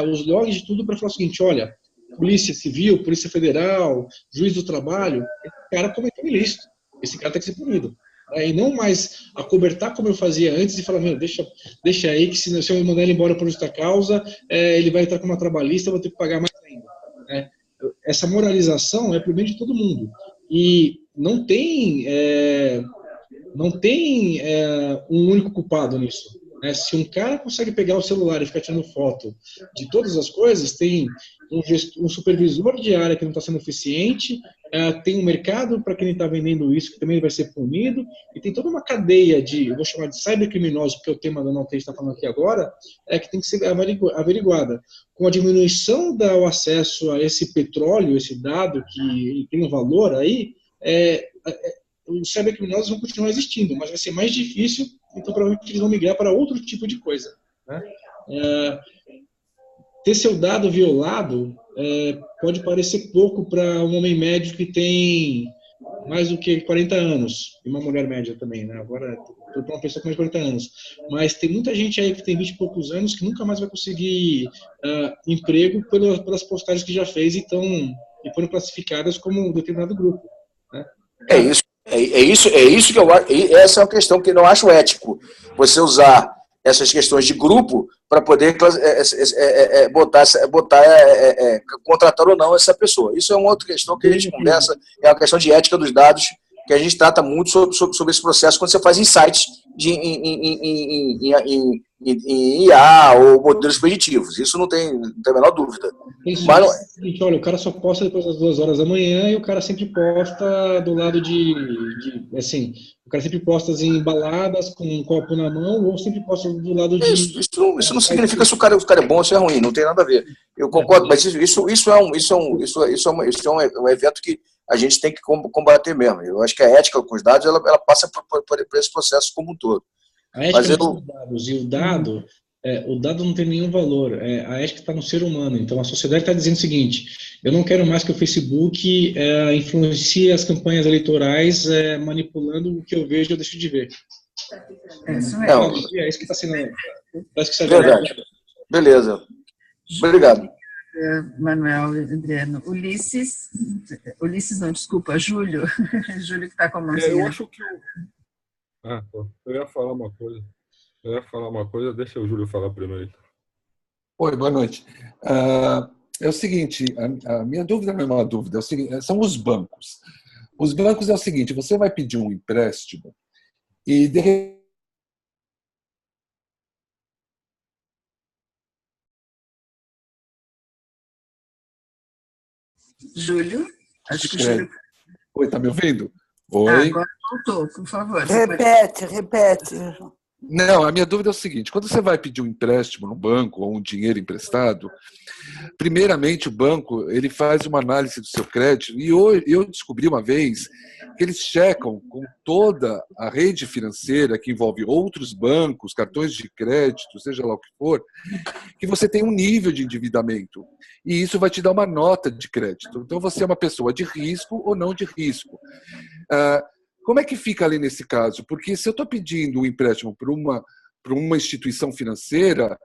S1: os logs de tudo para falar o seguinte, olha, Polícia Civil, Polícia Federal, Juiz do Trabalho, esse cara cometeu um ilícito. Esse cara tem que ser punido. E não mais acobertar como eu fazia antes e falar, meu, deixa aí que se eu mandar ele embora por justa causa, ele vai entrar com uma trabalhista, eu vou ter que pagar mais ainda. Essa moralização é pro bem de todo mundo. E não tem um único culpado nisso. Se um cara consegue pegar o celular e ficar tirando foto de todas as coisas, tem um supervisor de área que não está sendo eficiente, tem um mercado para quem está vendendo isso que também vai ser punido, e tem toda uma cadeia de, eu vou chamar de cybercriminosos, porque é o tema da nota que a gente está falando aqui agora, que tem que ser averiguada. Com a diminuição do acesso a esse petróleo, esse dado que tem um valor aí, os cybercriminosos vão continuar existindo, mas vai ser mais difícil, então provavelmente eles vão migrar para outro tipo de coisa. Né? ter seu dado violado pode parecer pouco para um homem médio que tem mais do que 40 anos, e uma mulher média também, né? Agora, para uma pessoa com mais de 40 anos. Mas tem muita gente aí que tem 20 e poucos anos que nunca mais vai conseguir emprego pelas postagens que já fez e foram classificadas como um determinado grupo, né?
S5: É isso que eu acho. Essa é uma questão que eu não acho ético. Você usar essas questões de grupo para poder contratar ou não essa pessoa. Isso é uma outra questão que a gente conversa, é a questão de ética dos dados, que a gente trata muito sobre esse processo quando você faz insights em IA ou modelos preditivos. Isso não tem a menor dúvida.
S1: Isso,
S5: mas
S1: olha, o cara só posta depois das 2 horas da manhã e o cara sempre posta do lado assim, o cara sempre posta em baladas com um copo na mão ou sempre posta do lado de...
S5: Isso não significa se o cara é bom ou se é ruim, não tem nada a ver. Eu concordo, mas isso é um evento que a gente tem que combater mesmo. Eu acho que a ética com os dados ela passa por esse processo como um todo.
S1: A ética dos dados e o dado não tem nenhum valor. A ética está no ser humano. Então a sociedade está dizendo o seguinte: eu não quero mais que o Facebook influencie as campanhas eleitorais manipulando o que eu vejo e eu deixo de ver.
S2: É isso mesmo.
S1: É isso que está sendo.
S5: Verdade. Beleza. Obrigado.
S2: Manuel, Adriano. Ulisses não, desculpa, Júlio. Júlio que está com a mãozinha.
S7: Eu acho que eu ia falar uma coisa. Deixa o Júlio falar primeiro.
S8: Oi, boa noite. É o seguinte, a minha dúvida não é uma dúvida, é o seguinte, são os bancos. Os bancos é o seguinte, você vai pedir um empréstimo e de repente...
S2: Júlio, acho que o Júlio...
S8: Oi, tá me ouvindo? Oi.
S2: Agora voltou, por favor.
S9: Repete.
S8: Não, a minha dúvida é o seguinte, quando você vai pedir um empréstimo no banco ou um dinheiro emprestado, primeiramente o banco ele faz uma análise do seu crédito e eu descobri uma vez que eles checam com toda a rede financeira que envolve outros bancos, cartões de crédito, seja lá o que for, que você tem um nível de endividamento e isso vai te dar uma nota de crédito. Então você é uma pessoa de risco ou não de risco. Como é que fica ali nesse caso? Porque se eu estou pedindo um empréstimo para uma instituição financeira,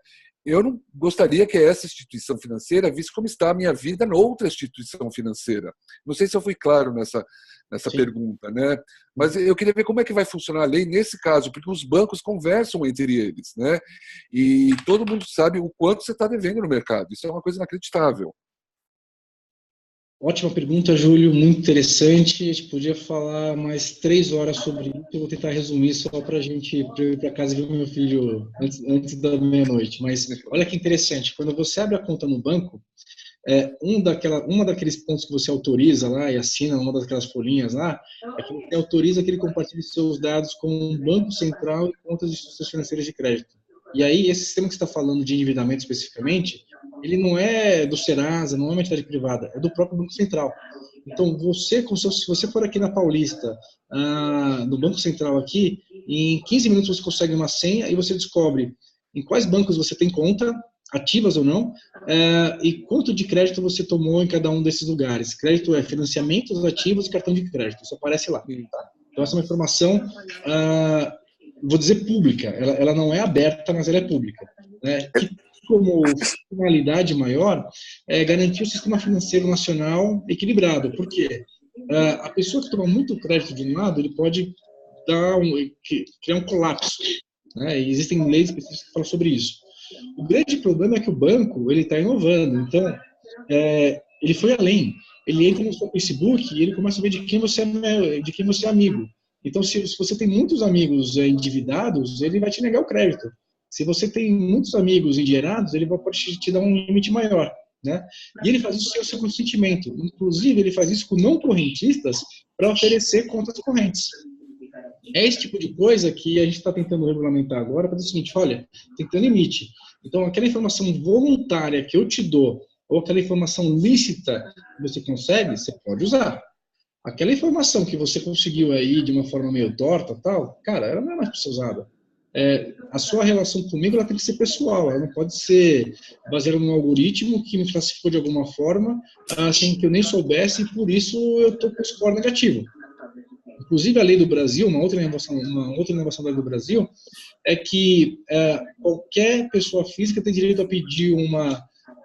S8: eu não gostaria que essa instituição financeira visse como está a minha vida noutra instituição financeira. Não sei se eu fui claro nessa pergunta, né? Mas eu queria ver como é que vai funcionar a lei nesse caso, porque os bancos conversam entre eles, né? E todo mundo sabe o quanto você está devendo no mercado. Isso é uma coisa inacreditável.
S1: Ótima pergunta, Júlio, muito interessante. A gente podia falar mais 3 horas sobre isso. Eu vou tentar resumir só para a gente ir para casa e ver o meu filho antes da meia-noite. Mas olha que interessante, quando você abre a conta no banco, uma daqueles pontos que você autoriza lá e assina uma daquelas folhinhas lá, é que você autoriza que ele compartilhe seus dados com o Banco Central e contas de instituições financeiras de crédito. E aí, esse sistema que você está falando de endividamento especificamente, ele não é do Serasa, não é uma entidade privada, é do próprio Banco Central. Então, se você for aqui na Paulista, no Banco Central aqui, em 15 minutos você consegue uma senha e você descobre em quais bancos você tem conta, ativas ou não, e quanto de crédito você tomou em cada um desses lugares. Crédito é financiamentos ativos e cartão de crédito, isso aparece lá. Tá? Então, essa é uma informação, vou dizer pública, ela não é aberta, mas ela é pública. Né? Que, como finalidade maior, é garantir o sistema financeiro nacional equilibrado. Por quê? A pessoa que toma muito crédito de um lado, ele pode criar um colapso. Né? E existem leis específicas que falam sobre isso. O grande problema é que o banco ele está inovando. Então, ele foi além. Ele entra no seu Facebook e ele começa a ver de quem você é amigo. Então, se você tem muitos amigos endividados, ele vai te negar o crédito. Se você tem muitos amigos endinheirados, ele pode te dar um limite maior. Né? E ele faz isso sem o seu consentimento. Inclusive, ele faz isso com não correntistas para oferecer contas correntes. É esse tipo de coisa que a gente está tentando regulamentar agora para dizer o seguinte: olha, tem que ter um limite. Então, aquela informação voluntária que eu te dou, ou aquela informação lícita que você consegue, você pode usar. Aquela informação que você conseguiu aí de uma forma meio torta, tal, cara, ela não é mais para ser usada. a sua relação comigo ela tem que ser pessoal, ela não pode ser baseada num algoritmo que me classificou de alguma forma, sem que eu nem soubesse, e por isso eu estou com score negativo. Inclusive, a lei do Brasil, uma outra inovação da lei do Brasil, é que qualquer pessoa física tem direito a pedir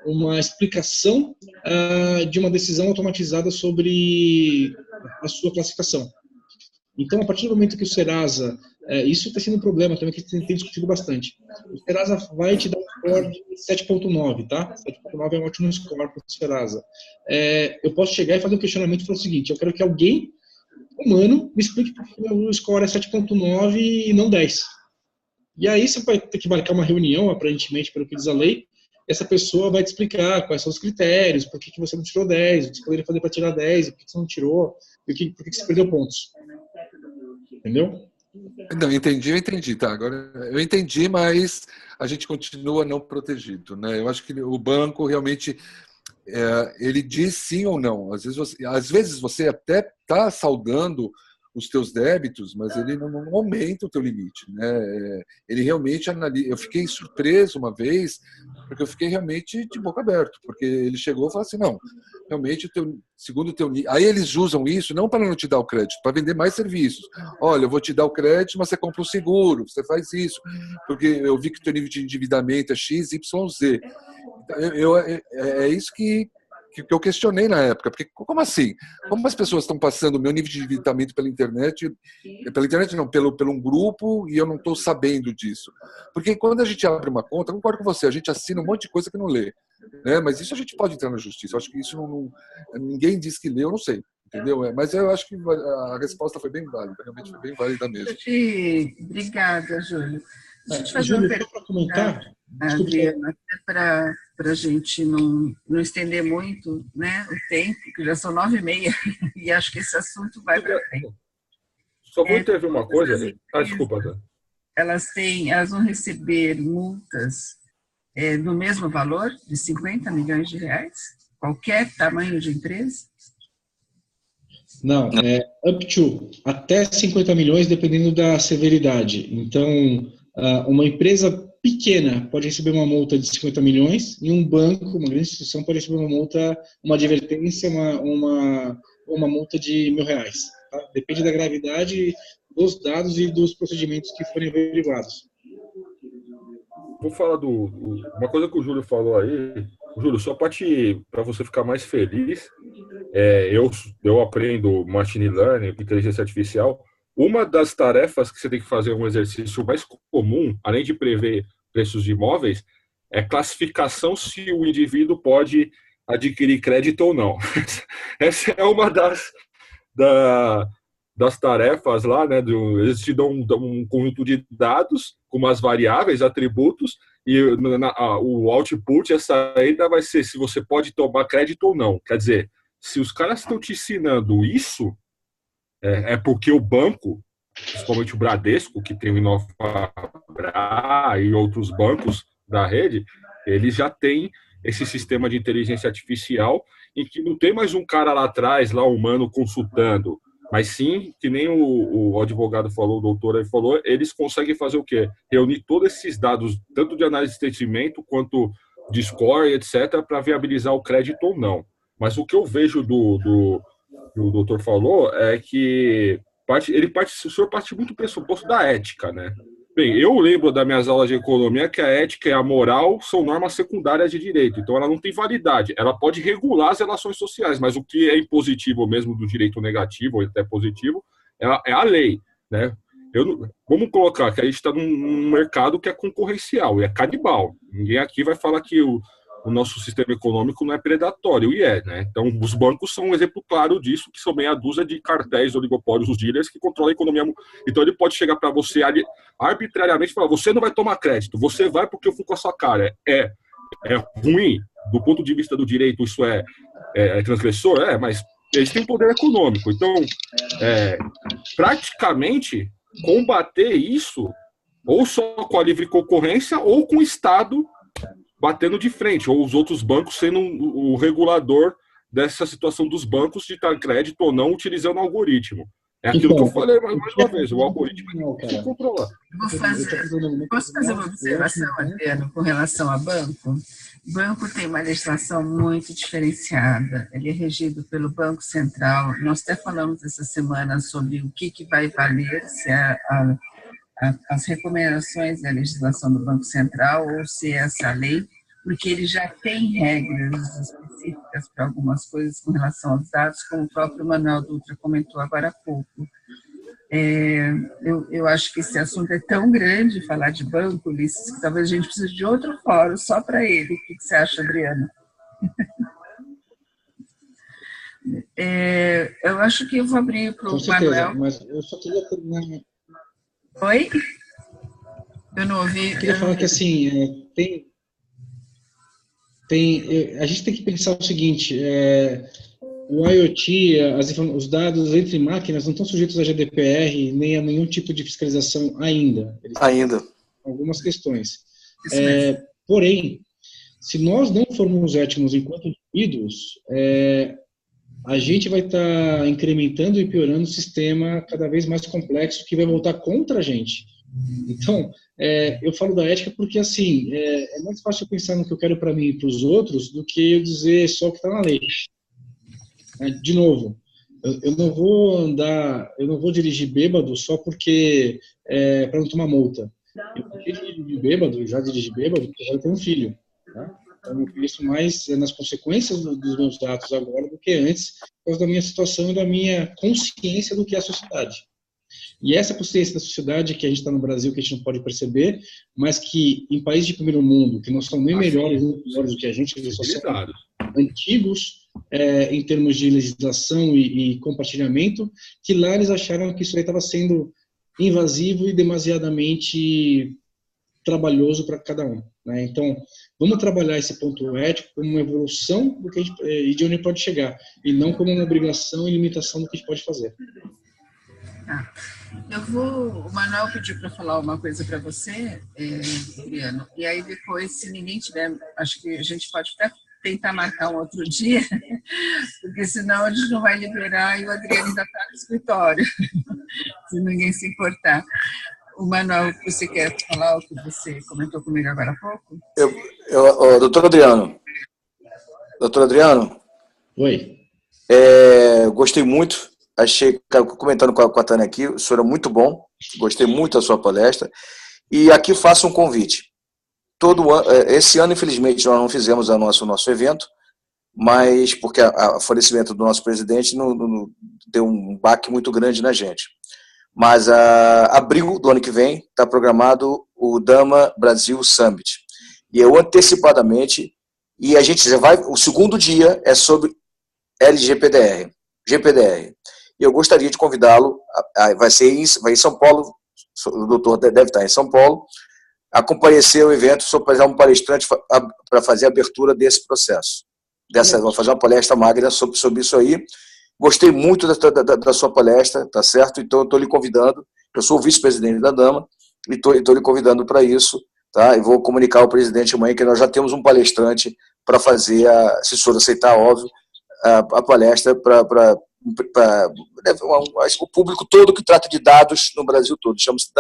S1: uma explicação de uma decisão automatizada sobre a sua classificação. Então, a partir do momento que o Serasa, isso está sendo um problema também que tem discutido bastante, o Serasa vai te dar um score de 7.9, tá? 7.9 é um ótimo score para o Serasa. Eu posso chegar e fazer um questionamento e falar o seguinte, eu quero que alguém humano me explique por que o score é 7.9 e não 10. E aí você vai ter que marcar uma reunião, aparentemente, pelo que diz a lei, e essa pessoa vai te explicar quais são os critérios, por que você não tirou 10, o que você poderia fazer para tirar 10, por que você não tirou, e por que você perdeu pontos. Entendeu?
S8: Não, eu entendi, tá. Agora, eu entendi, mas a gente continua não protegido, né? Eu acho que o banco realmente... ele diz sim ou não. Às vezes você até está saldando os teus débitos, mas ele não aumenta o teu limite, né? Ele realmente analisa. Eu fiquei surpreso uma vez, porque eu fiquei realmente de boca aberta, porque ele chegou e falou assim, não, realmente segundo o teu... Aí eles usam isso não para não te dar o crédito, para vender mais serviços. Olha, eu vou te dar o crédito, mas você compra o seguro, você faz isso, porque eu vi que o teu nível de endividamento é X, Y, Z. É isso que eu questionei na época, porque como assim? Como as pessoas estão passando o meu nível de endividamento pela internet não, pelo um grupo, e eu não estou sabendo disso? Porque quando a gente abre uma conta, eu concordo com você, a gente assina um monte de coisa que não lê, né? Mas isso a gente pode entrar na justiça. Eu acho que isso ninguém diz que lê, eu não sei, entendeu? Mas eu acho que a resposta foi bem válida, realmente foi bem válida mesmo.
S2: Obrigada, Júlio. Deixa eu te fazer
S1: Júlio,
S2: uma pergunta,
S1: para comentar,
S2: Adriana, até para a gente não estender muito, né, o tempo, que já são 9h30, e acho que esse assunto vai para frente.
S7: Só vou intervir uma coisa. Desculpa, Dan.
S2: Elas vão receber multas do mesmo valor, de 50 milhões de reais? Qualquer tamanho de empresa?
S1: Não, up to, até 50 milhões, dependendo da severidade. Então, uma empresa pequena pode receber uma multa de 50 milhões e um banco, uma grande instituição, pode receber uma multa, uma advertência, uma multa de R$1.000. Tá? Depende da gravidade dos dados e dos procedimentos que forem averiguados.
S7: Vou falar uma coisa que o Júlio falou aí. Júlio, só para você ficar mais feliz, eu aprendo machine learning, inteligência artificial. Uma das tarefas que você tem que fazer, um exercício mais comum, além de prever preços de imóveis, é classificação se o indivíduo pode adquirir crédito ou não. Essa é uma das tarefas lá, né? Eles te dão um conjunto de dados com umas variáveis, atributos, e o output, a saída vai ser se você pode tomar crédito ou não. Quer dizer, se os caras estão te ensinando isso, é porque o banco, principalmente o Bradesco, que tem o Inovabra e outros bancos da rede, eles já têm esse sistema de inteligência artificial em que não tem mais um cara lá atrás, lá humano, consultando, mas sim, que nem o advogado falou, o doutor aí falou, eles conseguem fazer o quê? Reunir todos esses dados, tanto de análise de sentimento quanto de score, etc., para viabilizar o crédito ou não. Mas o que eu vejo do doutor falou é que o senhor parte muito do pressuposto da ética, né? Bem, eu lembro das minhas aulas de economia que a ética e a moral são normas secundárias de direito, então ela não tem validade. Ela pode regular as relações sociais, mas o que é impositivo mesmo do direito negativo, ou até positivo, é a lei, né? Vamos colocar que a gente está num mercado que é concorrencial, e é canibal. Ninguém aqui vai falar que o nosso sistema econômico não é predatório, e né? Então, os bancos são um exemplo claro disso, que são meia dúzia de cartéis, oligopólios, os dealers, que controlam a economia. Então, ele pode chegar para você arbitrariamente e falar, você não vai tomar crédito, você vai porque eu fui com a sua cara. É ruim, do ponto de vista do direito, isso é transgressor? Mas eles têm poder econômico. Então, praticamente, combater isso, ou só com a livre concorrência, ou com o Estado batendo de frente, ou os outros bancos sendo o regulador dessa situação dos bancos de dar crédito ou não utilizando o algoritmo. É aquilo que eu
S1: Então,
S7: falei mais uma vez, o algoritmo
S1: não,
S7: tem
S1: cara.
S7: que controlar.
S2: Posso fazer uma observação, Adriano, com relação a banco? O banco tem uma legislação muito diferenciada. Ele é regido pelo Banco Central. Nós até falamos essa semana sobre o que vai valer, se é as recomendações da legislação do Banco Central ou se é essa lei, porque ele já tem regras específicas para algumas coisas com relação aos dados, como o próprio Manuel Dutra comentou agora há pouco. Eu acho que esse assunto é tão grande, falar de banco, Ulisses, que talvez a gente precise de outro fórum só para ele. O que você acha, Adriano? Eu acho que eu vou abrir para o Manuel.
S1: Mas eu só queria terminar.
S2: Oi? Eu não ouvi.
S1: Eu queria falar que, assim, a gente tem que pensar o seguinte, o IoT, os dados entre máquinas não estão sujeitos a GDPR nem a nenhum tipo de fiscalização ainda.
S5: Ainda.
S1: Algumas questões. Porém, se nós não formos éticos enquanto indivíduos, a gente vai estar incrementando e piorando o sistema cada vez mais complexo que vai voltar contra a gente. Então, eu falo da ética porque, assim, é mais fácil pensar no que eu quero para mim e para os outros do que eu dizer só o que está na lei. De novo, eu não vou dirigir bêbado só porque para não tomar multa. Eu já dirigi bêbado porque eu tenho um filho. Tá? Então, eu penso mais nas consequências dos meus atos agora do que antes, por causa da minha situação e da minha consciência do que é a sociedade. E essa consciência da sociedade que a gente está no Brasil, que a gente não pode perceber, mas que em países de primeiro mundo, que não são nem melhores nem piores do que a gente, eles só são antigos em termos de legislação e compartilhamento, que lá eles acharam que isso aí estava sendo invasivo e demasiadamente trabalhoso para cada um. Né? Então, vamos trabalhar esse ponto ético como uma evolução do que a gente, e de onde pode chegar, e não como uma obrigação e limitação do que a gente pode fazer.
S2: O Manuel pediu para falar uma coisa para você, Adriano, e aí depois, se ninguém tiver, acho que a gente pode até tentar marcar um outro dia, porque senão a gente não vai liberar e o Adriano ainda está no escritório, se ninguém se importar. O Manuel, você quer falar o que você comentou comigo agora há pouco?
S5: Doutor Adriano?
S1: Oi.
S5: Gostei muito. Achei, comentando com a Tânia aqui, o senhor é muito bom, gostei muito da sua palestra, e aqui faço um convite. Esse ano, infelizmente, nós não fizemos o nosso evento, mas porque o falecimento do nosso presidente deu um baque muito grande na gente. Mas abril do ano que vem está programado o Dama Brasil Summit, e eu antecipadamente, e a gente já vai, o segundo dia é sobre GPDR. E eu gostaria de convidá-lo, vai em São Paulo, o doutor deve estar em São Paulo, a comparecer ao evento, sou um palestrante para fazer a abertura desse processo. Vou fazer uma palestra magra sobre isso aí. Gostei muito da sua palestra, tá certo? Então, eu estou lhe convidando, eu sou o vice-presidente da Dama, e estou lhe convidando para isso, tá? E vou comunicar ao presidente amanhã que nós já temos um palestrante para fazer, se o senhor aceitar, óbvio, a palestra para o público todo que trata de dados no Brasil todo. Chama-se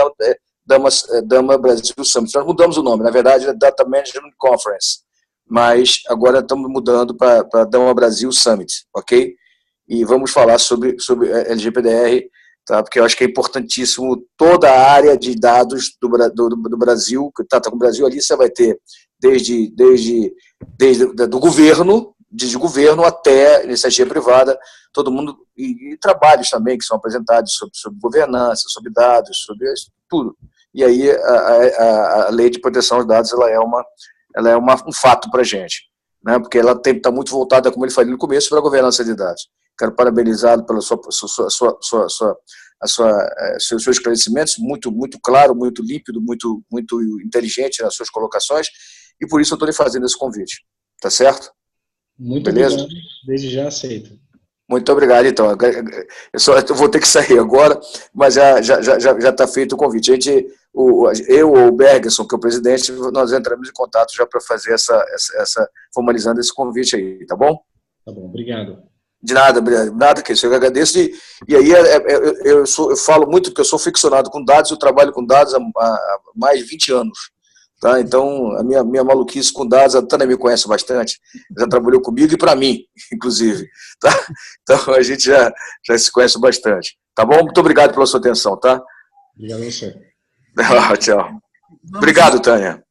S5: Dama Brasil Summit. Nós mudamos o nome, na verdade é Data Management Conference, mas agora estamos mudando para Dama Brasil Summit, ok? E vamos falar sobre LGPDR, tá? Porque eu acho que é importantíssimo toda a área de dados do Brasil, que trata com o Brasil ali, você vai ter desde do governo, de governo até iniciativa privada, todo mundo, e trabalhos também que são apresentados sobre governança, sobre dados, sobre tudo. E aí a lei de proteção aos dados ela é um fato para a gente, né? Porque ela está muito voltada, como ele falou no começo, para a governança de dados. Quero parabenizá-lo pelos seus esclarecimentos, muito claro, muito límpido, muito inteligente nas suas colocações, e por isso eu estou lhe fazendo esse convite. Tá certo?
S1: Muito obrigado, desde já aceito.
S5: Muito obrigado, então. Eu vou ter que sair agora, mas já está feito o convite. Eu ou o Bergson, que é o presidente, nós entramos em contato já para fazer formalizando esse convite aí, tá bom?
S1: Tá bom, obrigado.
S5: De nada, nada que isso, eu agradeço. E aí eu falo muito porque eu sou ficcionado com dados, eu trabalho com dados há mais de 20 anos. Tá? Então, a minha maluquice com dados, a Tânia me conhece bastante, já trabalhou comigo e para mim, inclusive. Tá? Então, a gente já se conhece bastante. Tá bom? Muito obrigado pela sua atenção, tá?
S1: Obrigado a você.
S5: Tchau. Obrigado, Tânia.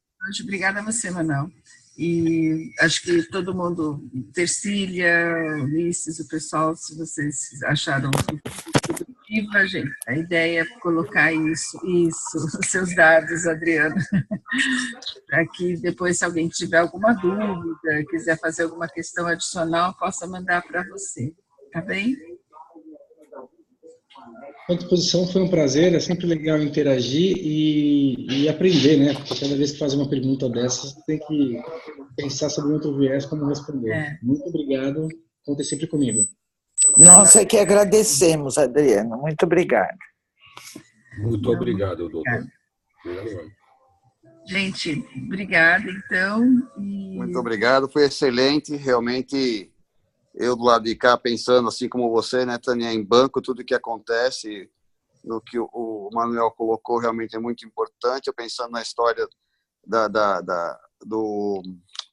S2: Obrigada a você, Manuel. E acho que todo mundo, Tercília, Ulisses, o pessoal, se vocês acharam produtiva, gente, a ideia é colocar isso, os seus dados, Adriano, para que depois, se alguém tiver alguma dúvida, quiser fazer alguma questão adicional, possa mandar para você, tá bem?
S1: À disposição, foi um prazer, é sempre legal interagir e aprender, né? Porque cada vez que faz uma pergunta dessas, tem que pensar sobre outro viés como responder. Muito obrigado, contem sempre comigo.
S9: Nós é que agradecemos, Adriano. Muito obrigado.
S7: Muito obrigado, doutor. Obrigado.
S2: Gente, obrigada, então.
S10: Muito obrigado, foi excelente, realmente. Eu do lado de cá pensando assim como você, né, Tânia, em banco, tudo que acontece, no que o Manuel colocou realmente é muito importante. Eu pensando na história do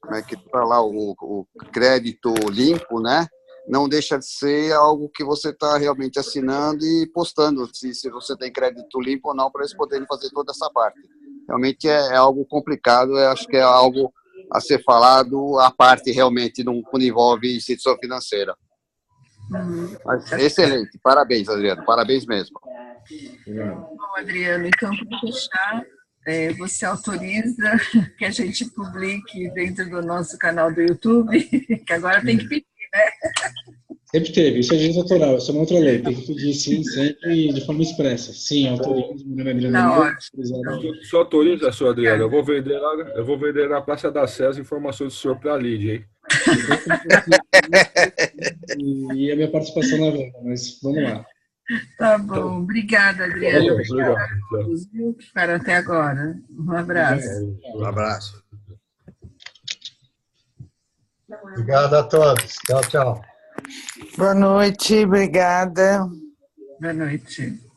S10: como é que tá lá o crédito limpo, né? Não deixa de ser algo que você está realmente assinando e postando se você tem crédito limpo ou não, para eles poderem fazer toda essa parte. Realmente é algo complicado, eu acho que é algo a ser falado à parte realmente quando envolve instituição financeira. Mas, excelente, parabéns, Adriano, parabéns mesmo.
S2: Bom, Adriano, então, para fechar, você autoriza que a gente publique dentro do nosso canal do YouTube, que agora tem que pedir, né?
S1: Sempre teve, isso é direito autoral, isso é uma outra lei, tem que pedir sim, sempre de forma expressa. Sim, autorizo, meu nome é Adriano.
S7: Só autoriza, senhor Adriano, eu vou vender na Praça da Sé as informações do senhor para a Lídia, hein?
S1: E a minha participação na venda, mas vamos lá.
S2: Tá bom, obrigada, Adriano.
S7: Obrigado.
S2: A todos que ficaram até agora. Um abraço.
S10: Um abraço.
S6: Obrigado a todos. Tchau, tchau.
S9: Boa noite, obrigada.
S2: Boa noite.